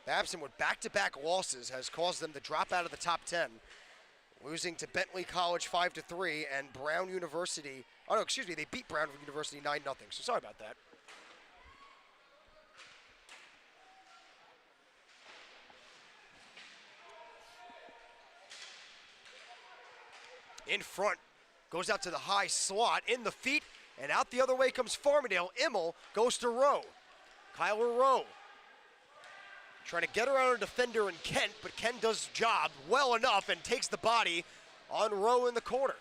Babson with back-to-back losses has caused them to drop out of the top 10, losing to Bentley College 5-3 and Brown University. Oh no, excuse me, they beat Brown University 9-0, so sorry about that. In front, goes out to the high slot, in the feet, and out the other way comes Farmingdale. Immel goes to Rowe. Kyler Rowe trying to get around a defender in Kent, but Kent does job well enough and takes the body on Rowe in the corner.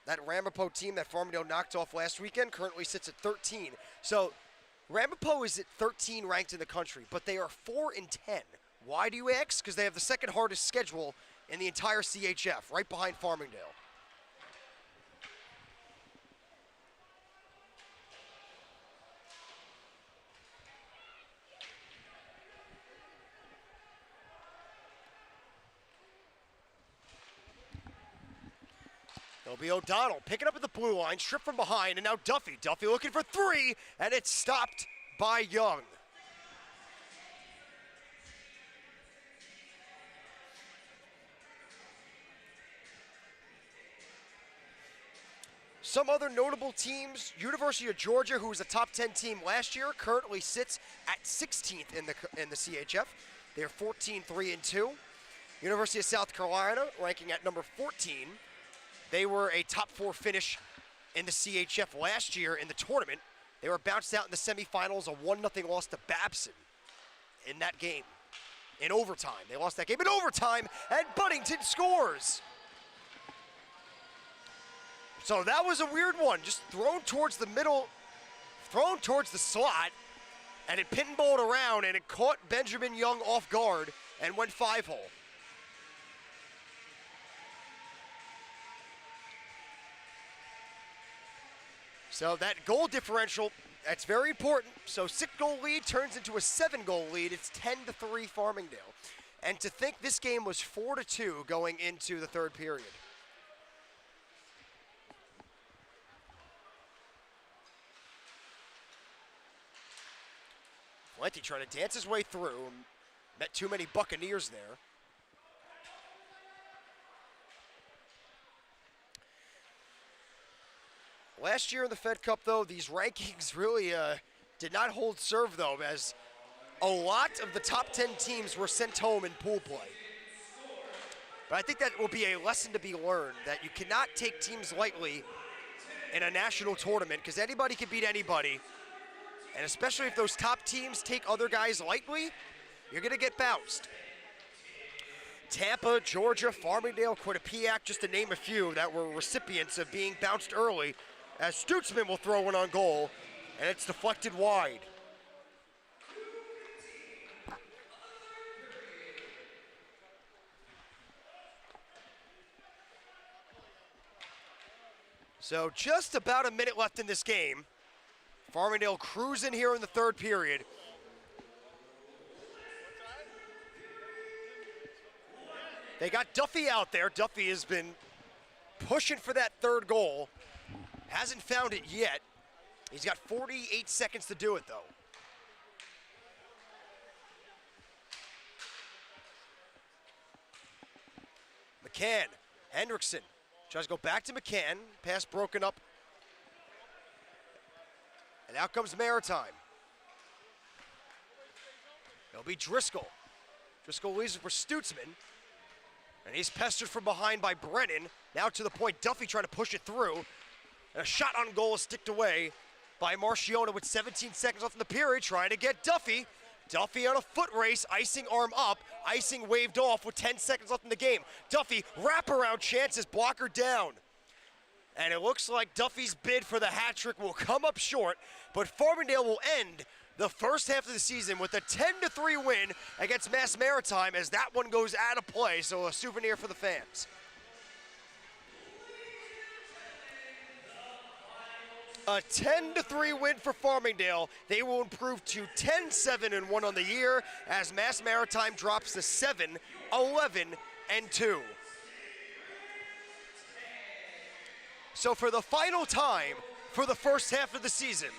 That Ramapo team that Farmingdale knocked off last weekend currently sits at 13. So Ramapo is at 13 ranked in the country, but they are 4-10. Why do you ask? Because they have the second hardest schedule in the entire CHF, right behind Farmingdale. It'll be O'Donnell picking up at the blue line, stripped from behind, and now Duffy. Duffy looking for three, and it's stopped by Young. Some other notable teams, University of Georgia, who was a top 10 team last year, currently sits at 16th in the CHF. They're 14-3-2. University of South Carolina ranking at number 14. They were a top 4 finish in the CHF last year in the tournament. They were bounced out in the semifinals, a 1-0 loss to Babson in that game. In overtime. They lost that game in overtime, and Buddington scores. So that was a weird one, just thrown towards the middle, thrown towards the slot, and it pinballed around, and it caught Benjamin Young off guard and went 5-hole. So that goal differential, that's very important. So 6-goal lead turns into a 7-goal lead. It's 10-3 Farmingdale. And to think this game was 4-2 going into the third period. Valenti trying to dance his way through. Met too many Buccaneers there. Last year in the Fed Cup, though, these rankings really did not hold serve, though, as a lot of the top 10 teams were sent home in pool play. But I think that will be a lesson to be learned, that you cannot take teams lightly in a national tournament, because anybody can beat anybody. And especially if those top teams take other guys lightly, you're going to get bounced. Tampa, Georgia, Farmingdale, Quinnipiac, just to name a few that were recipients of being bounced early, as Stutzman will throw one on goal, and it's deflected wide. So just about a minute left in this game. Farmingdale cruising here in the third period. They got Duffy out there. Duffy has been pushing for that third goal. Hasn't found it yet. He's got 48 seconds to do it, though. McCann, Hendrickson tries to go back to McCann. Pass broken up. And out comes Maritime. It'll be Driscoll. Driscoll leaves it for Stutzman. And he's pestered from behind by Brennan. Now to the point, Duffy trying to push it through. And a shot on goal is sticked away by Marciona with 17 seconds left in the period, trying to get Duffy. Duffy on a foot race, icing arm up. Icing waved off with 10 seconds left in the game. Duffy, wraparound chances, blocker down. And it looks like Duffy's bid for the hat trick will come up short, but Farmingdale will end the first half of the season with a 10-3 win against Mass Maritime, as that one goes out of play, so a souvenir for the fans. A 10-3 win for Farmingdale. They will improve to 10-7-1 on the year as Mass Maritime drops to 7-11-2. So for the final time for the first half of the season,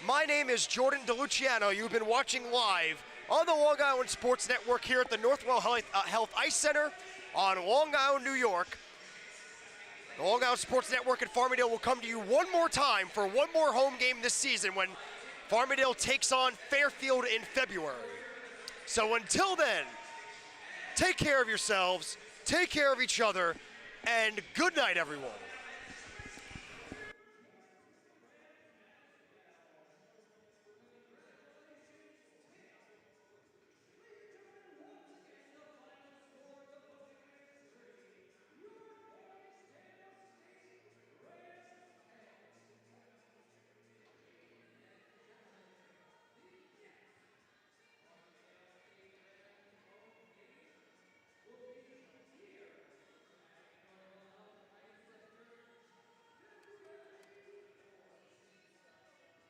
my name is Jordan DeLuciano. You've been watching live on the Long Island Sports Network here at the Northwell Health Ice Center on Long Island, New York. The Long Island Sports Network at Farmingdale will come to you one more time for one more home game this season when Farmingdale takes on Fairfield in February. So until then, take care of yourselves, take care of each other, and good night, everyone.